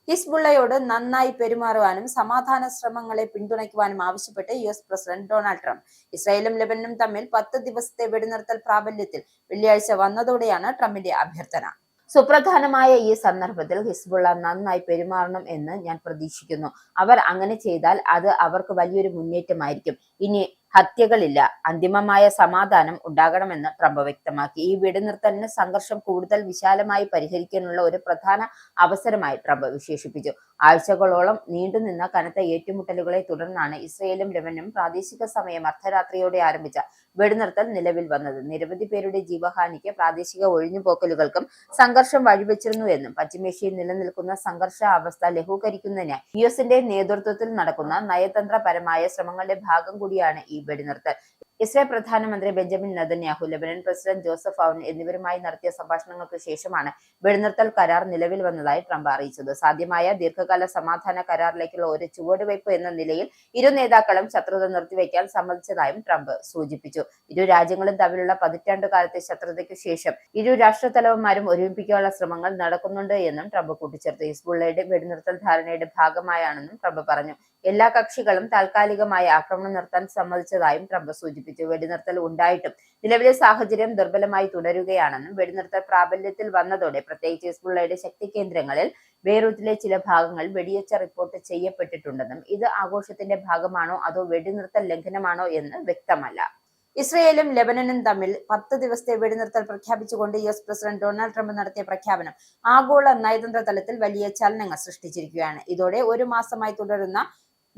ഹിസ്ബുള്ളയോട് നന്നായി പെരുമാറുവാനും സമാധാന ശ്രമങ്ങളെ പിന്തുണയ്ക്കുവാനും ആവശ്യപ്പെട്ട് US പ്രസിഡന്റ് ഡൊണാൾഡ് ട്രംപ്. ഇസ്രായേലും ലെബനനും തമ്മിൽ 10 ദിവസത്തെ വെടിനിർത്തൽ പ്രാബല്യത്തിൽ വെള്ളിയാഴ്ച വന്നതോടെയാണ് ട്രംപിന്റെ അഭ്യർത്ഥന. സുപ്രധാനമായ ഈ സന്ദർഭത്തിൽ ഹിസ്ബുള്ള നന്നായി പെരുമാറണം എന്ന് ഞാൻ പ്രതീക്ഷിക്കുന്നു. അവർ അങ്ങനെ ചെയ്താൽ അത് അവർക്ക് വലിയൊരു മുന്നേറ്റമായിരിക്കും. ഇനി ഹത്യകളില്ല, അന്തിമമായ സമാധാനം ഉണ്ടാകണമെന്ന് ട്രംപ് വ്യക്തമാക്കി. ഈ വെടിനിർത്തലിന് സംഘർഷം കൂടുതൽ വിശാലമായി പരിഹരിക്കാനുള്ള ഒരു പ്രധാന അവസരമായി ട്രംപ് വിശേഷിപ്പിച്ചു. ആഴ്ചകളോളം നീണ്ടുനിന്ന കനത്ത ഏറ്റുമുട്ടലുകളെ തുടർന്നാണ് ഇസ്രയേലും ലെബനനും പ്രാദേശിക സമയം അർദ്ധരാത്രിയോടെ ആരംഭിച്ച വെടിനിർത്തൽ നിലവിൽ വന്നത്. നിരവധി പേരുടെ ജീവഹാനിക്ക് പ്രാദേശിക ഒഴിഞ്ഞുപോക്കലുകൾക്കും സംഘർഷം വഴിവെച്ചിരുന്നുവെന്നും പശ്ചിമേഷ്യയിൽ നിലനിൽക്കുന്ന സംഘർഷാവസ്ഥ ലഘൂകരിക്കുന്നതിന് US-ന്റെ നേതൃത്വത്തിൽ നടക്കുന്ന നയതന്ത്രപരമായ ശ്രമങ്ങളുടെ ഭാഗം കൂടിയാണ് ഈ വെടിനിർത്തൽ. ഇസ്രായേൽ പ്രധാനമന്ത്രി Benjamin Netanyahu, Lebanon president Joseph Aoun എന്നിവരുമായി നടത്തിയ സംഭാഷണങ്ങൾക്ക് ശേഷമാണ് വെടിനിർത്തൽ കരാർ നിലവിൽ വന്നതായി ട്രംപ് അറിയിച്ചത്. സാധ്യമായ ദീർഘകാല സമാധാന കരാറിലേക്കുള്ള ഒരു ചുവടുവയ്പ് എന്ന നിലയിൽ ഇരു നേതാക്കളും ശത്രുത നിർത്തിവെക്കാൻ സമ്മതിച്ചതായും ട്രംപ് സൂചിപ്പിച്ചു. ഇരു രാജ്യങ്ങളും തമ്മിലുള്ള 15 കാലത്തെ ശത്രുതയ്ക്കു ശേഷം ഇരു രാഷ്ട്രത്തലവന്മാരും ഒരുമിപ്പിക്കാനുള്ള ശ്രമങ്ങൾ നടക്കുന്നുണ്ട് എന്നും ട്രംപ് കൂട്ടിച്ചേർത്തു. ഹിസ്ബുള്ളയുടെ വെടിനിർത്തൽ ധാരണയുടെ ഭാഗമായാണെന്നും ട്രംപ് പറഞ്ഞു. എല്ലാ കക്ഷികളും താൽക്കാലികമായ ആക്രമണം നിർത്താൻ സമ്മതിച്ചതായും ട്രംപ് സൂചിപ്പിച്ചു. വെടിനിർത്തൽ ഉണ്ടായിട്ടും നിലവിലെ സാഹചര്യം ദുർബലമായി തുടരുകയാണെന്നും വെടിനിർത്തൽ പ്രാബല്യത്തിൽ വന്നതോടെ പ്രത്യേകിച്ച് ഹിസ്ബുള്ളയുടെ ശക്തി കേന്ദ്രങ്ങളിൽ ബെയ്റൂത്തിലെ ചില ഭാഗങ്ങൾ വെടിവെച്ച റിപ്പോർട്ട് ചെയ്യപ്പെട്ടിട്ടുണ്ടെന്നും ഇത് ആഘോഷത്തിന്റെ ഭാഗമാണോ അതോ വെടിനിർത്തൽ ലംഘനമാണോ എന്ന് വ്യക്തമല്ല. ഇസ്രയേലും ലെബനനും തമ്മിൽ 10 ദിവസത്തെ വെടിനിർത്തൽ പ്രഖ്യാപിച്ചുകൊണ്ട് US പ്രസിഡന്റ് ഡൊണാൾഡ് ട്രംപ് നടത്തിയ പ്രഖ്യാപനം ആഗോള നയതന്ത്ര തലത്തിൽ വലിയ ചലനങ്ങൾ സൃഷ്ടിച്ചിരിക്കുകയാണ്. ഇതോടെ ഒരു മാസമായി തുടരുന്ന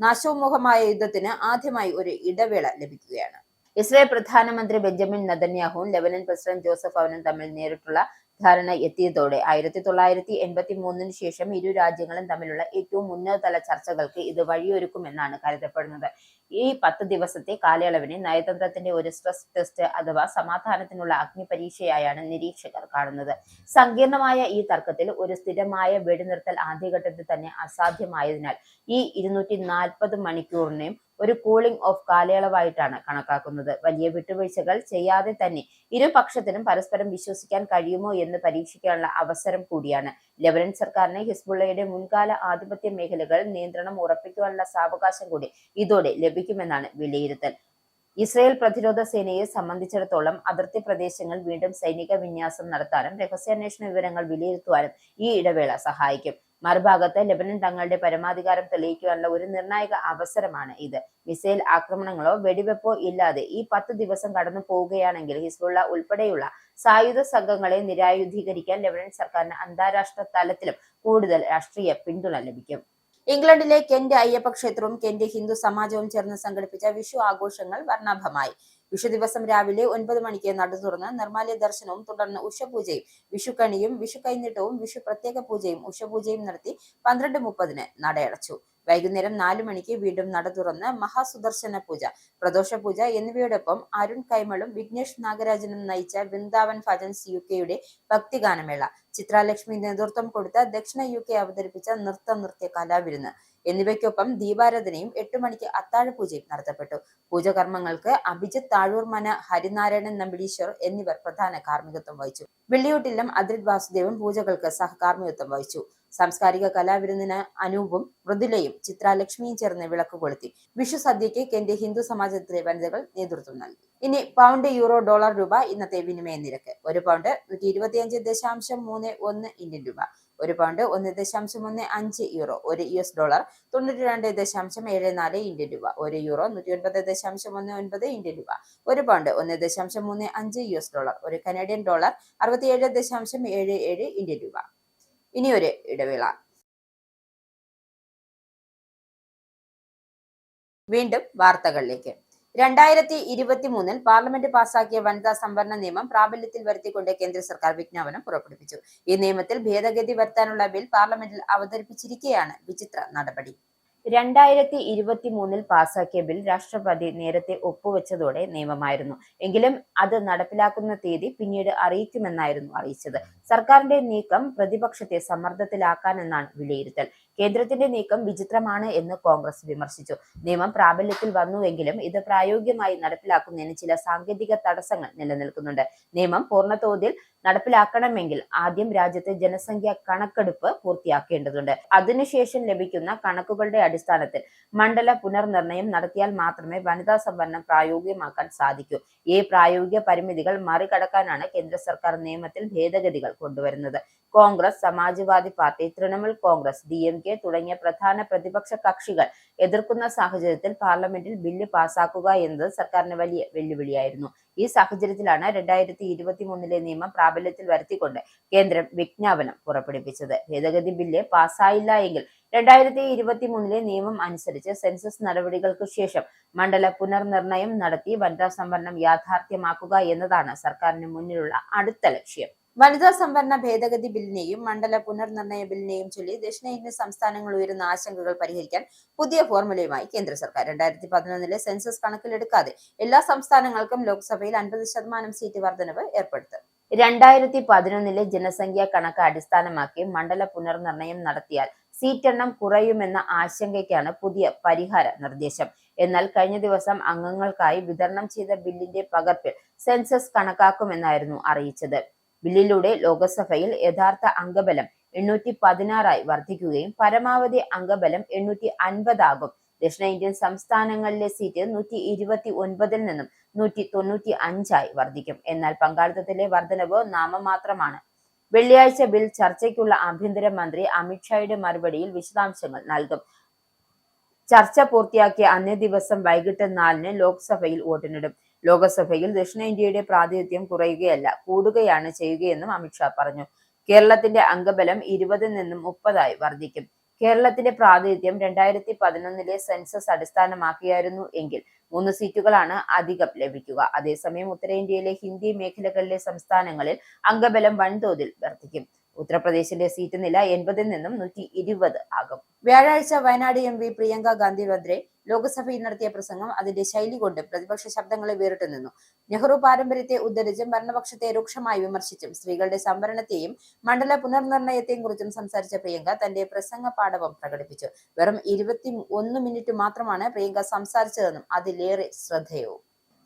നാശോന്മുഖമായ യുദ്ധത്തിന് ആദ്യമായി ഒരു ഇടവേള ലഭിക്കുകയാണ്. ഇസ്രായേൽ പ്രധാനമന്ത്രി ബെഞ്ചമിൻ നെതന്യാഹുവും ലെബനൻ പ്രസിഡന്റ് ജോസഫ് ഔനും തമ്മിൽ നേരിട്ടുള്ള ധാരണ എത്തിയതോടെ 1983 ശേഷം ഇരു രാജ്യങ്ങളും തമ്മിലുള്ള ഏറ്റവും ഉന്നതതല ചർച്ചകൾക്ക് ഇത് വഴിയൊരുക്കുമെന്നാണ് കരുതപ്പെടുന്നത്. ഈ 10 ദിവസത്തെ കാലയളവിനെ നയതന്ത്രത്തിന്റെ ഒരു സ്ട്രെസ് ടെസ്റ്റ് അഥവാ സമാധാനത്തിനുള്ള അഗ്നിപരീക്ഷയായാണ് നിരീക്ഷകർ കാണുന്നത്. സങ്കീർണമായ ഈ തർക്കത്തിൽ ഒരു സ്ഥിരമായ വെടിനിർത്തൽ ആദ്യഘട്ടത്തിൽ തന്നെ അസാധ്യമായതിനാൽ ഈ 240 മണിക്കൂറിനെയും ഒരു കൂളിംഗ് ഓഫ് കാലയളവായിട്ടാണ് കണക്കാക്കുന്നത്. വലിയ വിട്ടുവീഴ്ചകൾ ചെയ്യാതെ തന്നെ ഇരുപക്ഷത്തിനും പരസ്പരം വിശ്വസിക്കാൻ കഴിയുമോ എന്ന് പരീക്ഷിക്കാനുള്ള അവസരം കൂടിയാണ്. ലെബനൻ സർക്കാരിന് ഹിസ്ബുള്ളയുടെ മുൻകാല ആധിപത്യ മേഖലകൾ നിയന്ത്രണം ഉറപ്പിക്കുവാനുള്ള സാവകാശം കൂടി ഇതോടെ ലഭിക്കുമെന്നാണ് വിലയിരുത്തൽ. ഇസ്രയേൽ പ്രതിരോധ സേനയെ സംബന്ധിച്ചിടത്തോളം അതിർത്തി പ്രദേശങ്ങൾ വീണ്ടും സൈനിക വിന്യാസം നടത്താനും രഹസ്യാന്വേഷണ വിവരങ്ങൾ വിലയിരുത്തുവാനും ഈ ഇടവേള സഹായിക്കും. മറുഭാഗത്ത് ലെബനൻ തങ്ങളുടെ പരമാധികാരം തെളിയിക്കുവാനുള്ള ഒരു നിർണായക അവസരമാണ് ഇത്. മിസൈൽ ആക്രമണങ്ങളോ വെടിവെപ്പോ ഇല്ലാതെ ഈ 10 ദിവസം കടന്നു പോവുകയാണെങ്കിൽ ഹിസ്ബുള്ള ഉൾപ്പെടെയുള്ള സായുധ സംഘങ്ങളെ നിരായുധീകരിക്കാൻ ലെബനൻ സർക്കാരിന് അന്താരാഷ്ട്ര തലത്തിലും കൂടുതൽ രാഷ്ട്രീയ പിന്തുണ ലഭിക്കും. ഇംഗ്ലണ്ടിലെ കെന്റ് അയ്യപ്പ ക്ഷേത്രവും കെന്റ് ഹിന്ദു സമാജവും ചേർന്ന് സംഘടിപ്പിച്ച വിഷു ആഘോഷങ്ങൾ വർണ്ണാഭമായി. വിഷു ദിവസം രാവിലെ 9 മണിക്ക് നട തുറന്ന് നിർമ്മാല്യ ദർശനവും തുടർന്ന് ഉഷപൂജയും വിഷുക്കണിയും വിഷു കൈനീട്ടവും വിഷു പ്രത്യേക പൂജയും ഉഷപൂജയും നടത്തി 12:30 നടയടച്ചു. വൈകുന്നേരം 4 മണിക്ക് വീണ്ടും നട തുറന്ന് മഹാസുദർശന പൂജ, പ്രദോഷ പൂജ എന്നിവയോടൊപ്പം അരുൺ കൈമളും വിഘ്നേഷ് നാഗരാജനും നയിച്ച വൃന്ദാവൻ ഭജൻസ് UK ഭക്തിഗാനമേള, ചിത്രാലക്ഷ്മി നേതൃത്വം കൊടുത്ത ദക്ഷിണ UK അവതരിപ്പിച്ച നൃത്യ കലാവിരുന്ന് എന്നിവയ്ക്കൊപ്പം ദീപാരാധനയും 8 മണിക്ക് അത്താഴപൂജയും നടത്തപ്പെട്ടു. പൂജകർമ്മങ്ങൾക്ക് അഭിജിത്ത് താഴൂർമന, ഹരിനാരായണൻ നമ്പിടീശ്വർ എന്നിവർ പ്രധാന കാർമ്മികത്വം വഹിച്ചു. വെള്ളിയൂട്ടില്ലം അദ്രിത് വാസുദേവൻ പൂജകൾക്ക് സഹകാർമ്മികത്വം വഹിച്ചു. സാംസ്കാരിക കലാവിരുന്നിന് അനൂപും മൃദുലയും ചിത്രാലക്ഷ്മിയും ചേർന്ന് വിളക്ക് കൊളുത്തി. വിഷു സദ്യയ്ക്ക് കെന്റ് ഹിന്ദു സമാജത്തിലെ വനിതകൾ നേതൃത്വം നൽകി. ഇനി പൗണ്ട്, യൂറോ, ഡോളർ, രൂപ ഇന്നത്തെ വിനിമയ നിരക്ക്. ഒരു പൗണ്ട് 125.31 ഇന്ത്യൻ രൂപ, ഒരു പൗണ്ട് 1.15 യൂറോ, ഒരു US ഡോളർ 92.74 ഇന്ത്യൻ രൂപ, ഒരു യൂറോ 109.19 ഇന്ത്യൻ രൂപ, ഒരു പൗണ്ട് 1.35 US ഡോളർ, ഒരു കനേഡിയൻ ഡോളർ 67.77 ഇന്ത്യൻ രൂപ. ഇനിയൊരു ഇടവേള. വീണ്ടും വാർത്തകളിലേക്ക്. 2023 പാർലമെന്റ് പാസാക്കിയ വനിതാ സംവരണ നിയമം പ്രാബല്യത്തിൽ വരുത്തിക്കൊണ്ട് കേന്ദ്ര സർക്കാർ വിജ്ഞാപനം പുറപ്പെടുവിച്ചു. ഈ നിയമത്തിൽ ഭേദഗതി വരുത്താനുള്ള ബിൽ പാർലമെന്റിൽ അവതരിപ്പിച്ചിരിക്കെയാണ് വിചിത്ര നടപടി. 2023 പാസാക്കിയ ബിൽ രാഷ്ട്രപതി നേരത്തെ ഒപ്പുവെച്ചതോടെ നിയമമായിരുന്നു. എങ്കിലും അത് നടപ്പിലാക്കുന്ന തീയതി പിന്നീട് അറിയിക്കുമെന്നായിരുന്നു അറിയിച്ചത്. സർക്കാരിന്റെ നീക്കം പ്രതിപക്ഷത്തെ സമ്മർദ്ദത്തിലാക്കാനെന്നാണ് വിലയിരുത്തൽ. കേന്ദ്രത്തിന്റെ നീക്കം വിചിത്രമാണ് എന്ന് കോൺഗ്രസ് വിമർശിച്ചു. നിയമം പ്രാബല്യത്തിൽ വന്നുവെങ്കിലും ഇത് പ്രായോഗികമായി നടപ്പിലാക്കുന്നതിന് ചില സാങ്കേതിക തടസ്സങ്ങൾ നിലനിൽക്കുന്നുണ്ട്. നിയമം പൂർണ്ണതോതിൽ നടപ്പിലാക്കണമെങ്കിൽ ആദ്യം രാജ്യത്തെ ജനസംഖ്യ കണക്കെടുപ്പ് പൂർത്തിയാക്കേണ്ടതുണ്ട്. അതിനുശേഷം ലഭിക്കുന്ന കണക്കുകളുടെ അടിസ്ഥാനത്തിൽ മണ്ഡല പുനർനിർണയം നടത്തിയാൽ മാത്രമേ വനിതാ സംവരണം പ്രായോഗികമാക്കാൻ സാധിക്കൂ. ഈ പ്രായോഗിക പരിമിതികൾ മറികടക്കാനാണ് കേന്ദ്ര സർക്കാർ നിയമത്തിൽ ഭേദഗതികൾ കൊണ്ടുവരുന്നത്. കോൺഗ്രസ്, സമാജ്വാദി പാർട്ടി, തൃണമൂൽ കോൺഗ്രസ്, DMK തുടങ്ങിയ പ്രധാന പ്രതിപക്ഷ കക്ഷികൾ എതിർക്കുന്ന സാഹചര്യത്തിൽ പാർലമെന്റിൽ ബില്ല് പാസാക്കുക എന്നത് സർക്കാരിന് വലിയ വെല്ലുവിളിയായിരുന്നു. ഈ സാഹചര്യത്തിലാണ് 2023 നിയമം പ്രാബല്യത്തിൽ വരുത്തിക്കൊണ്ട് കേന്ദ്രം വിജ്ഞാപനം പുറപ്പെടുവിച്ചത്. ഭേദഗതി ബില്ല് പാസായില്ല എങ്കിൽ 2023 നിയമം അനുസരിച്ച് സെൻസസ് നടപടികൾക്ക് ശേഷം മണ്ഡല പുനർനിർണയം നടത്തി വനിതാ സംവരണം യാഥാർത്ഥ്യമാക്കുക എന്നതാണ് സർക്കാരിന് മുന്നിലുള്ള അടുത്ത ലക്ഷ്യം. വനിതാ സംവരണ ഭേദഗതി ബില്ലിനെയും മണ്ഡല പുനർനിർണയ ബില്ലിനെയും ചൊല്ലി ദക്ഷിണേന്ത്യൻ സംസ്ഥാനങ്ങൾ ഉയരുന്ന ആശങ്കകൾ പരിഹരിക്കാൻ പുതിയ ഫോർമുലയുമായി കേന്ദ്ര സർക്കാർ. 2011 സെൻസസ് കണക്കിലെടുക്കാതെ എല്ലാ സംസ്ഥാനങ്ങൾക്കും ലോക്സഭയിൽ 50% സീറ്റ് വർധനവ് ഏർപ്പെടുത്തും. 2011 ജനസംഖ്യാ കണക്ക് അടിസ്ഥാനമാക്കി മണ്ഡല പുനർനിർണയം നടത്തിയാൽ സീറ്റെണ്ണം കുറയുമെന്ന ആശങ്കയ്ക്കാണ് പുതിയ പരിഹാര നിർദ്ദേശം. എന്നാൽ കഴിഞ്ഞ ദിവസം അംഗങ്ങൾക്കായി വിതരണം ചെയ്ത ബില്ലിന്റെ പകർപ്പിൽ സെൻസസ് കണക്കാക്കുമെന്നായിരുന്നു അറിയിച്ചത്. ബില്ലിലൂടെ ലോക്സഭയിൽ യഥാർത്ഥ അംഗബലം 816 വർദ്ധിക്കുകയും പരമാവധി അംഗബലം 850 ആകും. ദക്ഷിണേന്ത്യൻ സംസ്ഥാനങ്ങളിലെ സീറ്റ് 129 നിന്നും 195 വർദ്ധിക്കും. എന്നാൽ പങ്കാളിത്തത്തിലെ വർധനവ് നാമമാത്രമാണ്. വെള്ളിയാഴ്ച ബിൽ ചർച്ചയ്ക്കുള്ള ആഭ്യന്തരമന്ത്രി അമിത്ഷായുടെ മറുപടിയിൽ വിശദാംശങ്ങൾ നൽകും. ചർച്ച പൂർത്തിയാക്കിയ അന്നേ ദിവസം വൈകിട്ട് 4 ലോക്സഭയിൽ വോട്ടിനിടും. ലോക്സഭയിൽ ദക്ഷിണേന്ത്യയുടെ പ്രാതിനിധ്യം കുറയുകയല്ല, കൂടുകയാണ് ചെയ്യുകയെന്നും അമിത്ഷാ പറഞ്ഞു. കേരളത്തിന്റെ അംഗബലം 20 നിന്നും 30 വർദ്ധിക്കും. കേരളത്തിന്റെ പ്രാതിനിധ്യം 2011 സെൻസസ് അടിസ്ഥാനമാക്കിയായിരുന്നു എങ്കിൽ 3 സീറ്റുകളാണ് അധികം ലഭിക്കുക. അതേസമയം ഉത്തരേന്ത്യയിലെ ഹിന്ദി മേഖലകളിലെ സംസ്ഥാനങ്ങളിൽ അംഗബലം വൻതോതിൽ വർദ്ധിക്കും. ഉത്തർപ്രദേശിന്റെ സീറ്റ് നില 80 നിന്നും 120 ആകും. വ്യാഴാഴ്ച വയനാട് MP പ്രിയങ്ക ഗാന്ധി വദ്രെ ലോക്സഭയിൽ നടത്തിയ പ്രസംഗം അതിന്റെ ശൈലി കൊണ്ട് പ്രതിപക്ഷ ശബ്ദങ്ങളെ വേറിട്ടു നിന്നു. നെഹ്റു പാരമ്പര്യത്തെ ഉദ്ധരിച്ചും ഭരണപക്ഷത്തെ രൂക്ഷമായി വിമർശിച്ചും സ്ത്രീകളുടെ സംവരണത്തെയും മണ്ഡല പുനർനിർണയത്തെയും കുറിച്ചും സംസാരിച്ച പ്രിയങ്ക തന്റെ പ്രസംഗ പാടവം പ്രകടിപ്പിച്ചു. വെറും 21 മിനിറ്റ് മാത്രമാണ് പ്രിയങ്ക സംസാരിച്ചതെന്നും അതിലേറെ ശ്രദ്ധേയവും.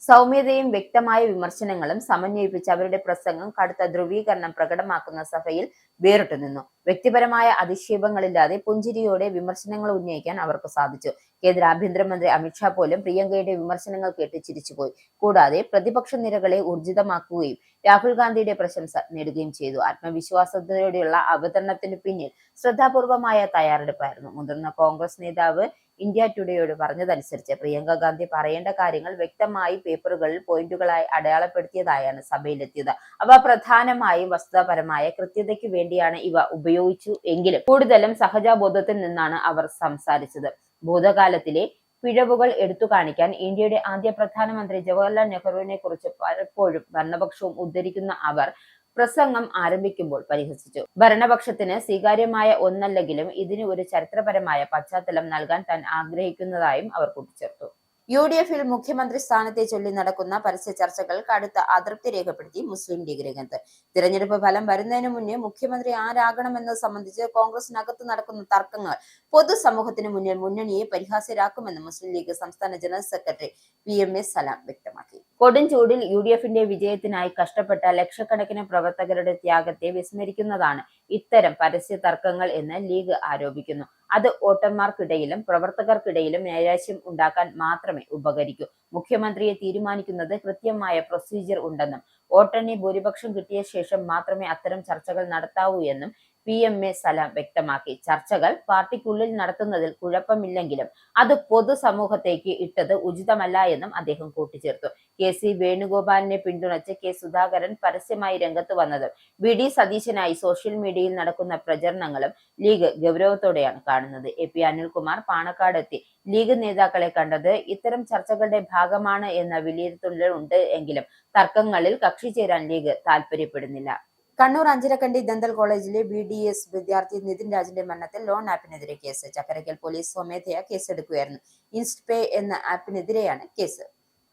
സൗമ്യതയും വ്യക്തമായ വിമർശനങ്ങളും സമന്വയിപ്പിച്ച് അവരുടെ പ്രസംഗം കടുത്ത ധ്രുവീകരണം പ്രകടമാക്കുന്ന സഭയിൽ വേറിട്ടു നിന്നു. വ്യക്തിപരമായ അധിക്ഷേപങ്ങളില്ലാതെ പുഞ്ചിരിയോടെ വിമർശനങ്ങൾ ഉന്നയിക്കാൻ അവർക്ക് സാധിച്ചു. കേന്ദ്ര ആഭ്യന്തരമന്ത്രി അമിത്ഷാ പോലും പ്രിയങ്കയുടെ വിമർശനങ്ങൾ കേട്ട് ചിരിച്ചുപോയി. കൂടാതെ പ്രതിപക്ഷ നിരകളെ ഊർജിതമാക്കുകയും രാഹുൽ ഗാന്ധിയുടെ പ്രശംസ നേടുകയും ചെയ്തു. ആത്മവിശ്വാസത്തോടെയുള്ള അവതരണത്തിന് പിന്നിൽ ശ്രദ്ധാപൂർവമായ തയ്യാറെടുപ്പായിരുന്നു. മുതിർന്ന കോൺഗ്രസ് നേതാവ് ഇന്ത്യ ടുഡേയോട് പറഞ്ഞതനുസരിച്ച് പ്രിയങ്ക ഗാന്ധി പറയേണ്ട കാര്യങ്ങൾ വ്യക്തമായി പേപ്പറുകളിൽ പോയിന്റുകളായി അടയാളപ്പെടുത്തിയതായാണ് സഭയിലെത്തിയത്. അവ പ്രധാനമായും വസ്തുതാപരമായ കൃത്യതയ്ക്ക് വേണ്ടിയാണ് ഇവ ഉപയോഗിച്ചു എങ്കിലും കൂടുതലും സഹജബോധത്തിൽ നിന്നാണ് അവർ സംസാരിച്ചത്. ഭൂതകാലത്തിലെ പിഴവുകൾ എടുത്തു കാണിക്കാൻ ഇന്ത്യയുടെ ആദ്യ പ്രധാനമന്ത്രി ജവഹർലാൽ നെഹ്റുവിനെ കുറിച്ച് പലപ്പോഴും ഭരണപക്ഷവും ഉദ്ധരിക്കുന്ന അവർ പ്രസംഗം ആരംഭിക്കുമ്പോൾ പരിഹസിച്ചു. ഭരണപക്ഷത്തിന് സ്വീകാര്യമായ ഒന്നല്ലെങ്കിലും ഇതിന് ഒരു ചരിത്രപരമായ പശ്ചാത്തലം നൽകാൻ താൻ ആഗ്രഹിക്കുന്നതായും അവർ കൂട്ടിച്ചേർത്തു. UDF-ൽ മുഖ്യമന്ത്രി സ്ഥാനത്തെ ചൊല്ലി നടക്കുന്ന പരസ്യ ചർച്ചകൾ കടുത്ത അതൃപ്തി രേഖപ്പെടുത്തി മുസ്ലിം ലീഗ് രംഗത്ത്. തിരഞ്ഞെടുപ്പ് ഫലം വരുന്നതിന് മുന്നേ മുഖ്യമന്ത്രി ആരാകണമെന്നത് സംബന്ധിച്ച് കോൺഗ്രസിനകത്ത് നടക്കുന്ന തർക്കങ്ങൾ പൊതുസമൂഹത്തിന് മുന്നിൽ മുന്നണിയെ പരിഹാസ്യരാക്കുമെന്ന് മുസ്ലിം ലീഗ് സംസ്ഥാന ജനറൽ സെക്രട്ടറി PMA സലാം വ്യക്തമാക്കി. കൊടും ചൂടിൽ UDF-ന്റെ വിജയത്തിനായി കഷ്ടപ്പെട്ട ലക്ഷക്കണക്കിന് പ്രവർത്തകരുടെ ത്യാഗത്തെ വിസ്മരിക്കുന്നതാണ് ഇത്തരം പരസ്യ തർക്കങ്ങൾ എന്ന് ലീഗ് ആരോപിക്കുന്നു. അത് വോട്ടർമാർക്കിടയിലും പ്രവർത്തകർക്കിടയിലും നൈരാശ്യം ഉണ്ടാക്കാൻ മാത്രമേ ഉപകരിക്കൂ. മുഖ്യമന്ത്രിയെ തീരുമാനിക്കുന്നത് കൃത്യമായ പ്രൊസീജിയർ ഉണ്ടെന്നും വോട്ടെണ്ണി ഭൂരിപക്ഷം കിട്ടിയ ശേഷം മാത്രമേ അത്തരം ചർച്ചകൾ നടത്താവൂ എന്നും PMA സലാം വ്യക്തമാക്കി. ചർച്ചകൾ പാർട്ടിക്കുള്ളിൽ നടത്തുന്നതിൽ കുഴപ്പമില്ലെങ്കിലും അത് പൊതുസമൂഹത്തേക്ക് ഇട്ടത് ഉചിതമല്ല എന്നും അദ്ദേഹം കൂട്ടിച്ചേർത്തു. KC വേണുഗോപാലിനെ പിന്തുണച്ച് K സുധാകരൻ പരസ്യമായി രംഗത്ത് വന്നതും VD സതീശനായി സോഷ്യൽ മീഡിയയിൽ നടക്കുന്ന പ്രചരണങ്ങളും ലീഗ് ഗൗരവത്തോടെയാണ് കാണുന്നത്. AP അനിൽകുമാർ പാണക്കാട് എത്തി ലീഗ് നേതാക്കളെ കണ്ടത് ഇത്തരം ചർച്ചകളുടെ ഭാഗമാണ് എന്ന വിലയിരുത്തലുണ്ട് എങ്കിലും തർക്കങ്ങളിൽ കക്ഷി ചേരാൻ ലീഗ് താൽപര്യപ്പെടുന്നില്ല. കണ്ണൂർ അഞ്ചരക്കണ്ടി ദന്തൽ കോളേജിലെ BDS വിദ്യാർത്ഥി നിതിൻ രാജിന്റെ മരണത്തിൽ ലോൺ ആപ്പിനെതിരെ കേസ്. ചക്കരയ്ക്കൽ പോലീസ് സ്വമേധയാ കേസെടുക്കുകയായിരുന്നു. ഇൻസ്റ്റ്പേ എന്ന ആപ്പിനെതിരെയാണ് കേസ്.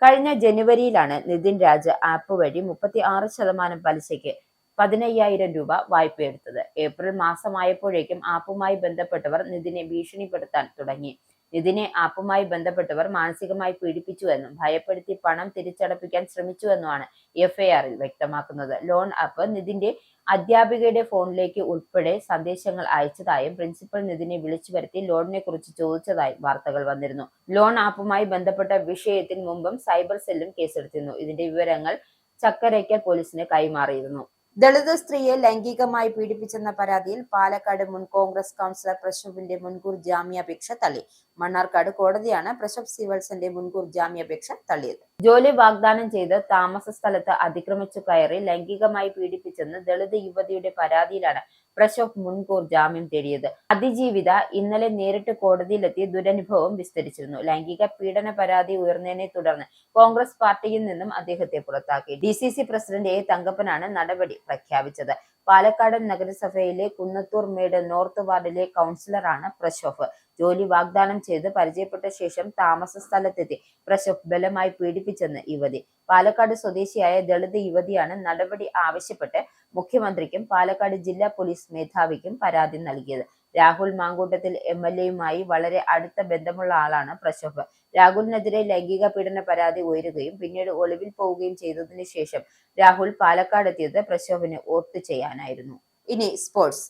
കഴിഞ്ഞ ജനുവരിയിലാണ് നിതിൻ രാജ് ആപ്പ് വഴി 36% പലിശയ്ക്ക് 15,000 രൂപ വായ്പയെടുത്തത്. ഏപ്രിൽ മാസമായപ്പോഴേക്കും ആപ്പുമായി ബന്ധപ്പെട്ടവർ നിതിനെ ഭീഷണിപ്പെടുത്താൻ തുടങ്ങി. നിതിനെ ആപ്പുമായി ബന്ധപ്പെട്ടവർ മാനസികമായി പീഡിപ്പിച്ചുവെന്നും ഭയപ്പെടുത്തി പണം തിരിച്ചടപ്പിക്കാൻ ശ്രമിച്ചുവെന്നുമാണ് FIR-ൽ വ്യക്തമാക്കുന്നത്. ലോൺ ആപ്പ് നിതിന്റെ അധ്യാപികയുടെ ഫോണിലേക്ക് ഉൾപ്പെടെ സന്ദേശങ്ങൾ അയച്ചതായും പ്രിൻസിപ്പൽ നിതിനെ വിളിച്ചു വരുത്തി ലോണിനെ കുറിച്ച് ചോദിച്ചതായും വാർത്തകൾ വന്നിരുന്നു. ലോൺ ആപ്പുമായി ബന്ധപ്പെട്ട വിഷയത്തിൽ മുമ്പും സൈബർ സെല്ലും കേസെടുത്തിരുന്നു. ഇതിന്റെ വിവരങ്ങൾ ചക്കരയ്ക്കൽ പോലീസിന് കൈമാറിയിരുന്നു. ദളിത് സ്ത്രീയെ ലൈംഗികമായി പീഡിപ്പിച്ചെന്ന പരാതിയിൽ പാലക്കാട് മുൻ കോൺഗ്രസ് കൗൺസിലർ പ്രശോഭിന്റെ മുൻകൂർ ജാമ്യാപേക്ഷ തള്ളി. മണ്ണാർക്കാട് കോടതിയാണ് പ്രശോഭ് സിവൽസന്റെ മുൻകൂർ ജാമ്യാപേക്ഷ തള്ളിയത്. ജോലി വാഗ്ദാനം ചെയ്ത് താമസ സ്ഥലത്ത് അതിക്രമിച്ചു കയറി ലൈംഗികമായി പീഡിപ്പിച്ചെന്ന് ദളിത് യുവതിയുടെ പരാതിയിലാണ് പ്രശോഭ് മുൻകൂർ ജാമ്യം തേടിയത്. അതിജീവിത ഇന്നലെ നേരിട്ട് കോടതിയിലെത്തി ദുരനുഭവം വിസ്തരിച്ചിരുന്നു. ലൈംഗിക പീഡന പരാതി ഉയർന്നതിനെ തുടർന്ന് കോൺഗ്രസ് പാർട്ടിയിൽ നിന്നും അദ്ദേഹത്തെ പുറത്താക്കി. DCC പ്രസിഡന്റ് A തങ്കപ്പനാണ് നടപടി പ്രഖ്യാപിച്ചത്. പാലക്കാട് നഗരസഭയിലെ കുന്നത്തൂർ മേട് നോർത്ത് വാർഡിലെ കൗൺസിലറാണ് പ്രശോഭ്. ജോലി വാഗ്ദാനം ചെയ്ത് പരിചയപ്പെട്ട ശേഷം താമസ സ്ഥലത്തെത്തി പ്രശോഭ് ബലമായി പീഡിപ്പിച്ചെന്ന് യുവതി. പാലക്കാട് സ്വദേശിയായ ദളിത് യുവതിയാണ് നടപടി ആവശ്യപ്പെട്ട് മുഖ്യമന്ത്രിക്കും പാലക്കാട് ജില്ലാ പോലീസ് മേധാവിക്കും പരാതി നൽകിയത്. രാഹുൽ മാങ്കൂട്ടത്തിൽ MLA-യുമായി വളരെ അടുത്ത ബന്ധമുള്ള ആളാണ് പ്രശോഭ്. രാഹുലിനെതിരെ ലൈംഗിക പീഡന പരാതി ഉയരുകയും പിന്നീട് ഒളിവിൽ പോവുകയും ചെയ്തതിനു ശേഷം രാഹുൽ പാലക്കാട് എത്തിയത് പ്രശോഭിന് വോട്ട് ചെയ്യാനായിരുന്നു. ഇനി സ്പോർട്സ്.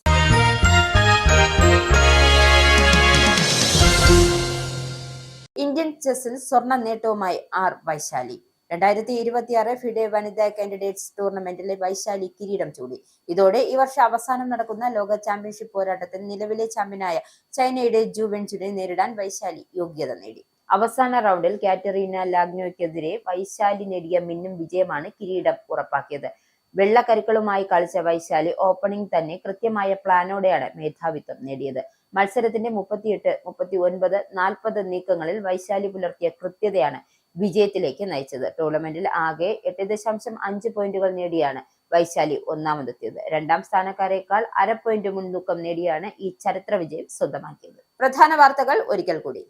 ഇന്ത്യൻ ചെസ്സിൽ സ്വർണ്ണ നേട്ടവുമായി R വൈശാലി. 2026 ഫിഡെ വനിതാ കാൻഡിഡേറ്റ്സ് ടൂർണമെന്റിലെ വൈശാലി കിരീടം ചൂടി. ഇതോടെ ഈ വർഷം അവസാനം നടക്കുന്ന ലോക ചാമ്പ്യൻഷിപ്പ് പോരാട്ടത്തിൽ നിലവിലെ ചാമ്പ്യനായ ചൈനയുടെ ജു വെൻചുനെ നേരിടാൻ വൈശാലി യോഗ്യത നേടി. അവസാന റൗണ്ടിൽ കാറ്ററീന ലാഗ്നോയ്ക്കെതിരെ വൈശാലി നേടിയ മിന്നും വിജയമാണ് കിരീടം ഉറപ്പാക്കിയത്. വെള്ളക്കരുക്കളുമായി കളിച്ച വൈശാലി ഓപ്പണിംഗ് തന്നെ കൃത്യമായ പ്ലാനോടെയാണ് മേധാവിത്വം നേടിയത്. മത്സരത്തിന്റെ 38, 39, 40 നീക്കങ്ങളിൽ വൈശാലി പുലർത്തിയ കൃത്യതയാണ് വിജയത്തിലേക്ക് നയിച്ചത്. ടൂർണമെന്റിൽ ആകെ 8.5 പോയിന്റുകൾ നേടിയാണ് വൈശാലി ഒന്നാമതെത്തിയത്. രണ്ടാം സ്ഥാനക്കാരേക്കാൾ അര പോയിന്റ് മുൻതൂക്കം നേടിയാണ് ഈ ചരിത്ര വിജയം സ്വന്തമാക്കിയത്. പ്രധാന വാർത്തകൾ ഒരിക്കൽ കൂടി.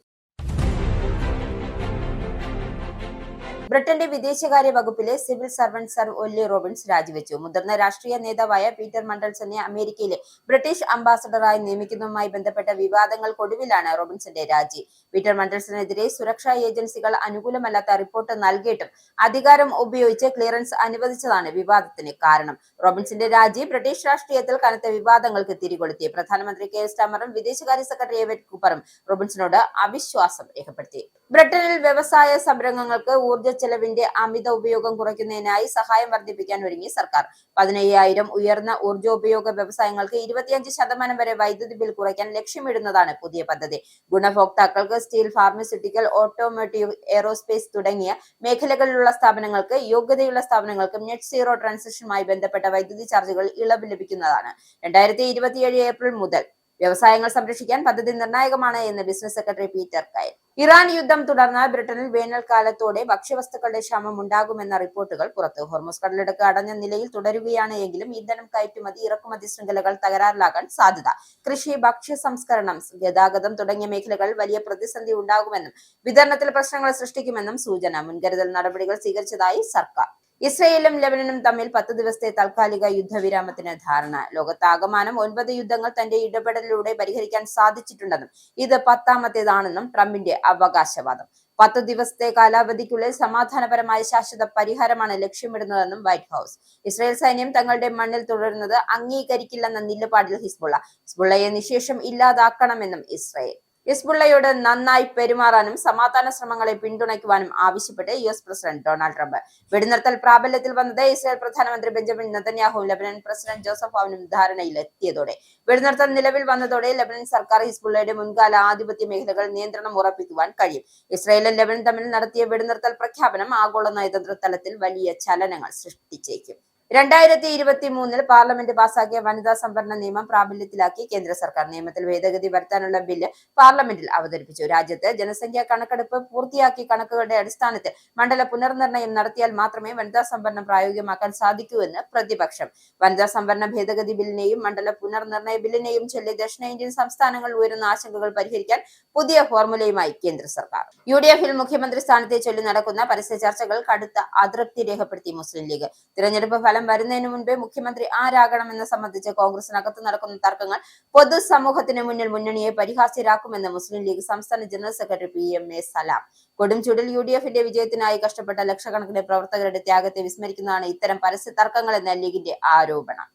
ബ്രിട്ടന്റെ വിദേശകാര്യ വകുപ്പിലെ സിവിൽ സർവന്റ് സർ ഒല്ലി റോബിൻസ് രാജിവെച്ചു. മുതിർന്ന രാഷ്ട്രീയ നേതാവായ പീറ്റർ മണ്ടൽസനെ അമേരിക്കയിലെ ബ്രിട്ടീഷ് അംബാസഡറായി നിയമിക്കുന്നതുമായി ബന്ധപ്പെട്ട വിവാദങ്ങൾക്കൊടുവിലാണ് റോബിൻസന്റെ രാജി. പീറ്റർ മണ്ടൽസനെതിരെ സുരക്ഷാ ഏജൻസികൾ അനുകൂലമല്ലാത്ത റിപ്പോർട്ട് നൽകിയിട്ടും അധികാരം ഉപയോഗിച്ച് ക്ലിയറൻസ് അനുവദിച്ചതാണ് വിവാദത്തിന് കാരണം. റോബിൻസിന്റെ രാജി ബ്രിട്ടീഷ് രാഷ്ട്രീയത്തിൽ കനത്ത വിവാദങ്ങൾക്ക് തിരികൊളുത്തി. പ്രധാനമന്ത്രി കെയർ സ്റ്റാമറും വിദേശകാര്യ സെക്രട്ടറി എവറ്റ് കൂപ്പറും റോബിൻസിനോട് അവിശ്വാസം രേഖപ്പെടുത്തി. ബ്രിട്ടനിൽ വ്യവസായ സംരംഭങ്ങൾക്ക് ഊർജ്ജ ചെലവിന്റെ അമിത ഉപയോഗം കുറയ്ക്കുന്നതിനായി സഹായം വർദ്ധിപ്പിക്കാൻ ഒരുങ്ങി സർക്കാർ. 15,000 ഉയർന്ന ഊർജ്ജോപയോഗ വ്യവസായങ്ങൾക്ക് 25% വരെ വൈദ്യുതി ബിൽ കുറയ്ക്കാൻ ലക്ഷ്യമിടുന്നതാണ് പുതിയ പദ്ധതി. ഗുണഭോക്താക്കൾക്ക് സ്റ്റീൽ, ഫാർമസ്യൂട്ടിക്കൽ, ഓട്ടോമോട്ടീവ്, എയ്റോസ്പേസ് തുടങ്ങിയ മേഖലകളിലുള്ള സ്ഥാപനങ്ങൾക്ക്, യോഗ്യതയുള്ള സ്ഥാപനങ്ങൾക്കും നെറ്റ് സീറോ ട്രാൻസിഷനുമായി ബന്ധപ്പെട്ട വൈദ്യുതി ചാർജുകൾ ഇളവ് ലഭിക്കുന്നതാണ്. 2027 ഏപ്രിൽ മുതൽ വ്യവസായങ്ങൾ സംരക്ഷിക്കാൻ പദ്ധതി നിർണായകമാണ് എന്ന് ബിസിനസ് സെക്രട്ടറി പീറ്റർ കയൽ. ഇറാൻ യുദ്ധം തുടർന്നാൽ ബ്രിട്ടനിൽ വേനൽക്കാലത്തോടെ ഭക്ഷ്യവസ്തുക്കളുടെ ക്ഷാമം ഉണ്ടാകുമെന്ന റിപ്പോർട്ടുകൾ പുറത്തു. ഹോർമുസ് കടലിടുക്ക് അടഞ്ഞ നിലയിൽ തുടരുകയാണ് എങ്കിലും ഇന്ധനം കയറ്റുമതി, ഇറക്കുമതി ശൃംഖലകൾ തകരാറിലാകാൻ സാധ്യത. കൃഷി, ഭക്ഷ്യ സംസ്കരണം, ഗതാഗതം തുടങ്ങിയ മേഖലകളിൽ വലിയ പ്രതിസന്ധി ഉണ്ടാകുമെന്നും വിതരണത്തിൽ പ്രശ്നങ്ങൾ സൃഷ്ടിക്കുമെന്നും സൂചന. മുൻകരുതൽ നടപടികൾ സ്വീകരിച്ചതായി സർക്കാർ. ഇസ്രയേലും ലെബനനും തമ്മിൽ 10 ദിവസത്തെ താൽക്കാലിക യുദ്ധവിരാമത്തിന് ധാരണ. ലോകത്താകമാനം 9 യുദ്ധങ്ങൾ തന്റെ ഇടപെടലിലൂടെ പരിഹരിക്കാൻ സാധിച്ചിട്ടുണ്ടെന്നും ഇത് 10ാമത്തേതാണെന്നും ട്രംപിന്റെ അവകാശവാദം. 10 ദിവസത്തെ കാലാവധിക്കുള്ളിൽ സമാധാനപരമായ ശാശ്വത പരിഹാരമാണ് ലക്ഷ്യമിടുന്നതെന്നും വൈറ്റ് ഹൌസ്. ഇസ്രയേൽ സൈന്യം തങ്ങളുടെ മണ്ണിൽ തുടരുന്നത് അംഗീകരിക്കില്ലെന്ന നിലപാടിൽ ഹിസ്ബുള്ളയെ നിശേഷം ഇല്ലാതാക്കണമെന്നും ഇസ്രയേൽ. ഹിസ്ബുള്ളയോട് നന്നായി പെരുമാറാനും സമാധാന ശ്രമങ്ങളെ പിന്തുണയ്ക്കുവാനും ആവശ്യപ്പെട്ട് US പ്രസിഡന്റ് ഡൊണാൾഡ് ട്രംപ്. വെടിനിർത്തൽ പ്രാബല്യത്തിൽ വന്നത് ഇസ്രായേൽ പ്രധാനമന്ത്രി ബെഞ്ചമിൻ നെതന്യാഹുവും ലബനൻ പ്രസിഡന്റ് ജോസഫ് ഔനും ധാരണയിലെത്തിയതോടെ. വെടിനിർത്തൽ നിലവിൽ വന്നതോടെ ലബനൻ സർക്കാർ ഹിസ്ബുള്ളയുടെ മുൻകാല ആധിപത്യ മേഖലകൾ നിയന്ത്രണം ഉറപ്പിക്കുവാൻ കഴിയും. ഇസ്രായേലും ലബനൻ തമ്മിൽ നടത്തിയ വെടിനിർത്തൽ പ്രഖ്യാപനം ആഗോള നയതന്ത്ര തലത്തിൽ വലിയ ചലനങ്ങൾ സൃഷ്ടിച്ചേക്കും. 2023 പാർലമെന്റ് പാസാക്കിയ വനിതാ സംവരണ നിയമം പ്രാബല്യത്തിലാക്കി കേന്ദ്ര സർക്കാർ. നിയമത്തിൽ ഭേദഗതി വരുത്താനുള്ള ബില്ല് പാർലമെന്റിൽ അവതരിപ്പിച്ചു. രാജ്യത്ത് ജനസംഖ്യാ കണക്കെടുപ്പ് പൂർത്തിയാക്കി കണക്കുകളുടെ അടിസ്ഥാനത്തിൽ മണ്ഡല പുനർനിർണയം നടത്തിയാൽ മാത്രമേ വനിതാ സംവരണം പ്രായോഗികമാക്കാൻ സാധിക്കൂ എന്ന് പ്രതിപക്ഷം. വനിതാ സംവരണ ഭേദഗതി ബില്ലിനെയും മണ്ഡല പുനർനിർണയ ബില്ലിനെയും ചൊല്ലി ദക്ഷിണേന്ത്യൻ സംസ്ഥാനങ്ങൾ ഉയരുന്ന ആശങ്കകൾ പരിഹരിക്കാൻ പുതിയ ഫോർമുലയുമായി കേന്ദ്ര സർക്കാർ. UDFിൽ മുഖ്യമന്ത്രി സ്ഥാനത്തെ ചൊല്ലി നടക്കുന്ന പരസ്യ ചർച്ചകൾ കടുത്ത അതൃപ്തി രേഖപ്പെടുത്തി മുസ്ലിം ലീഗ്. തിരഞ്ഞെടുപ്പ് ഫലം വരുന്നതിന് മുൻപേ മുഖ്യമന്ത്രി ആരാകണമെന്ന് സംബന്ധിച്ച് കോൺഗ്രസിനകത്ത് നടക്കുന്ന തർക്കങ്ങൾ പൊതുസമൂഹത്തിന് മുന്നിൽ മുന്നണിയെ പരിഹാസ്യരാക്കുമെന്ന് മുസ്ലിം ലീഗ് സംസ്ഥാന ജനറൽ സെക്രട്ടറി PMA സലാം. കൊടും ചൂടിൽ UDFിന്റെ വിജയത്തിനായി കഷ്ടപ്പെട്ട ലക്ഷക്കണക്കിന് പ്രവർത്തകരുടെ ത്യാഗത്തെ വിസ്മരിക്കുന്നതാണ് ഇത്തരം പരസ്യ തർക്കങ്ങൾ എന്ന ലീഗിന്റെ ആരോപണം.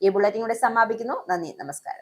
ഈ ബുള്ളറ്റിൻ കൂടെ സമാപിക്കുന്നു. നന്ദി, നമസ്കാരം.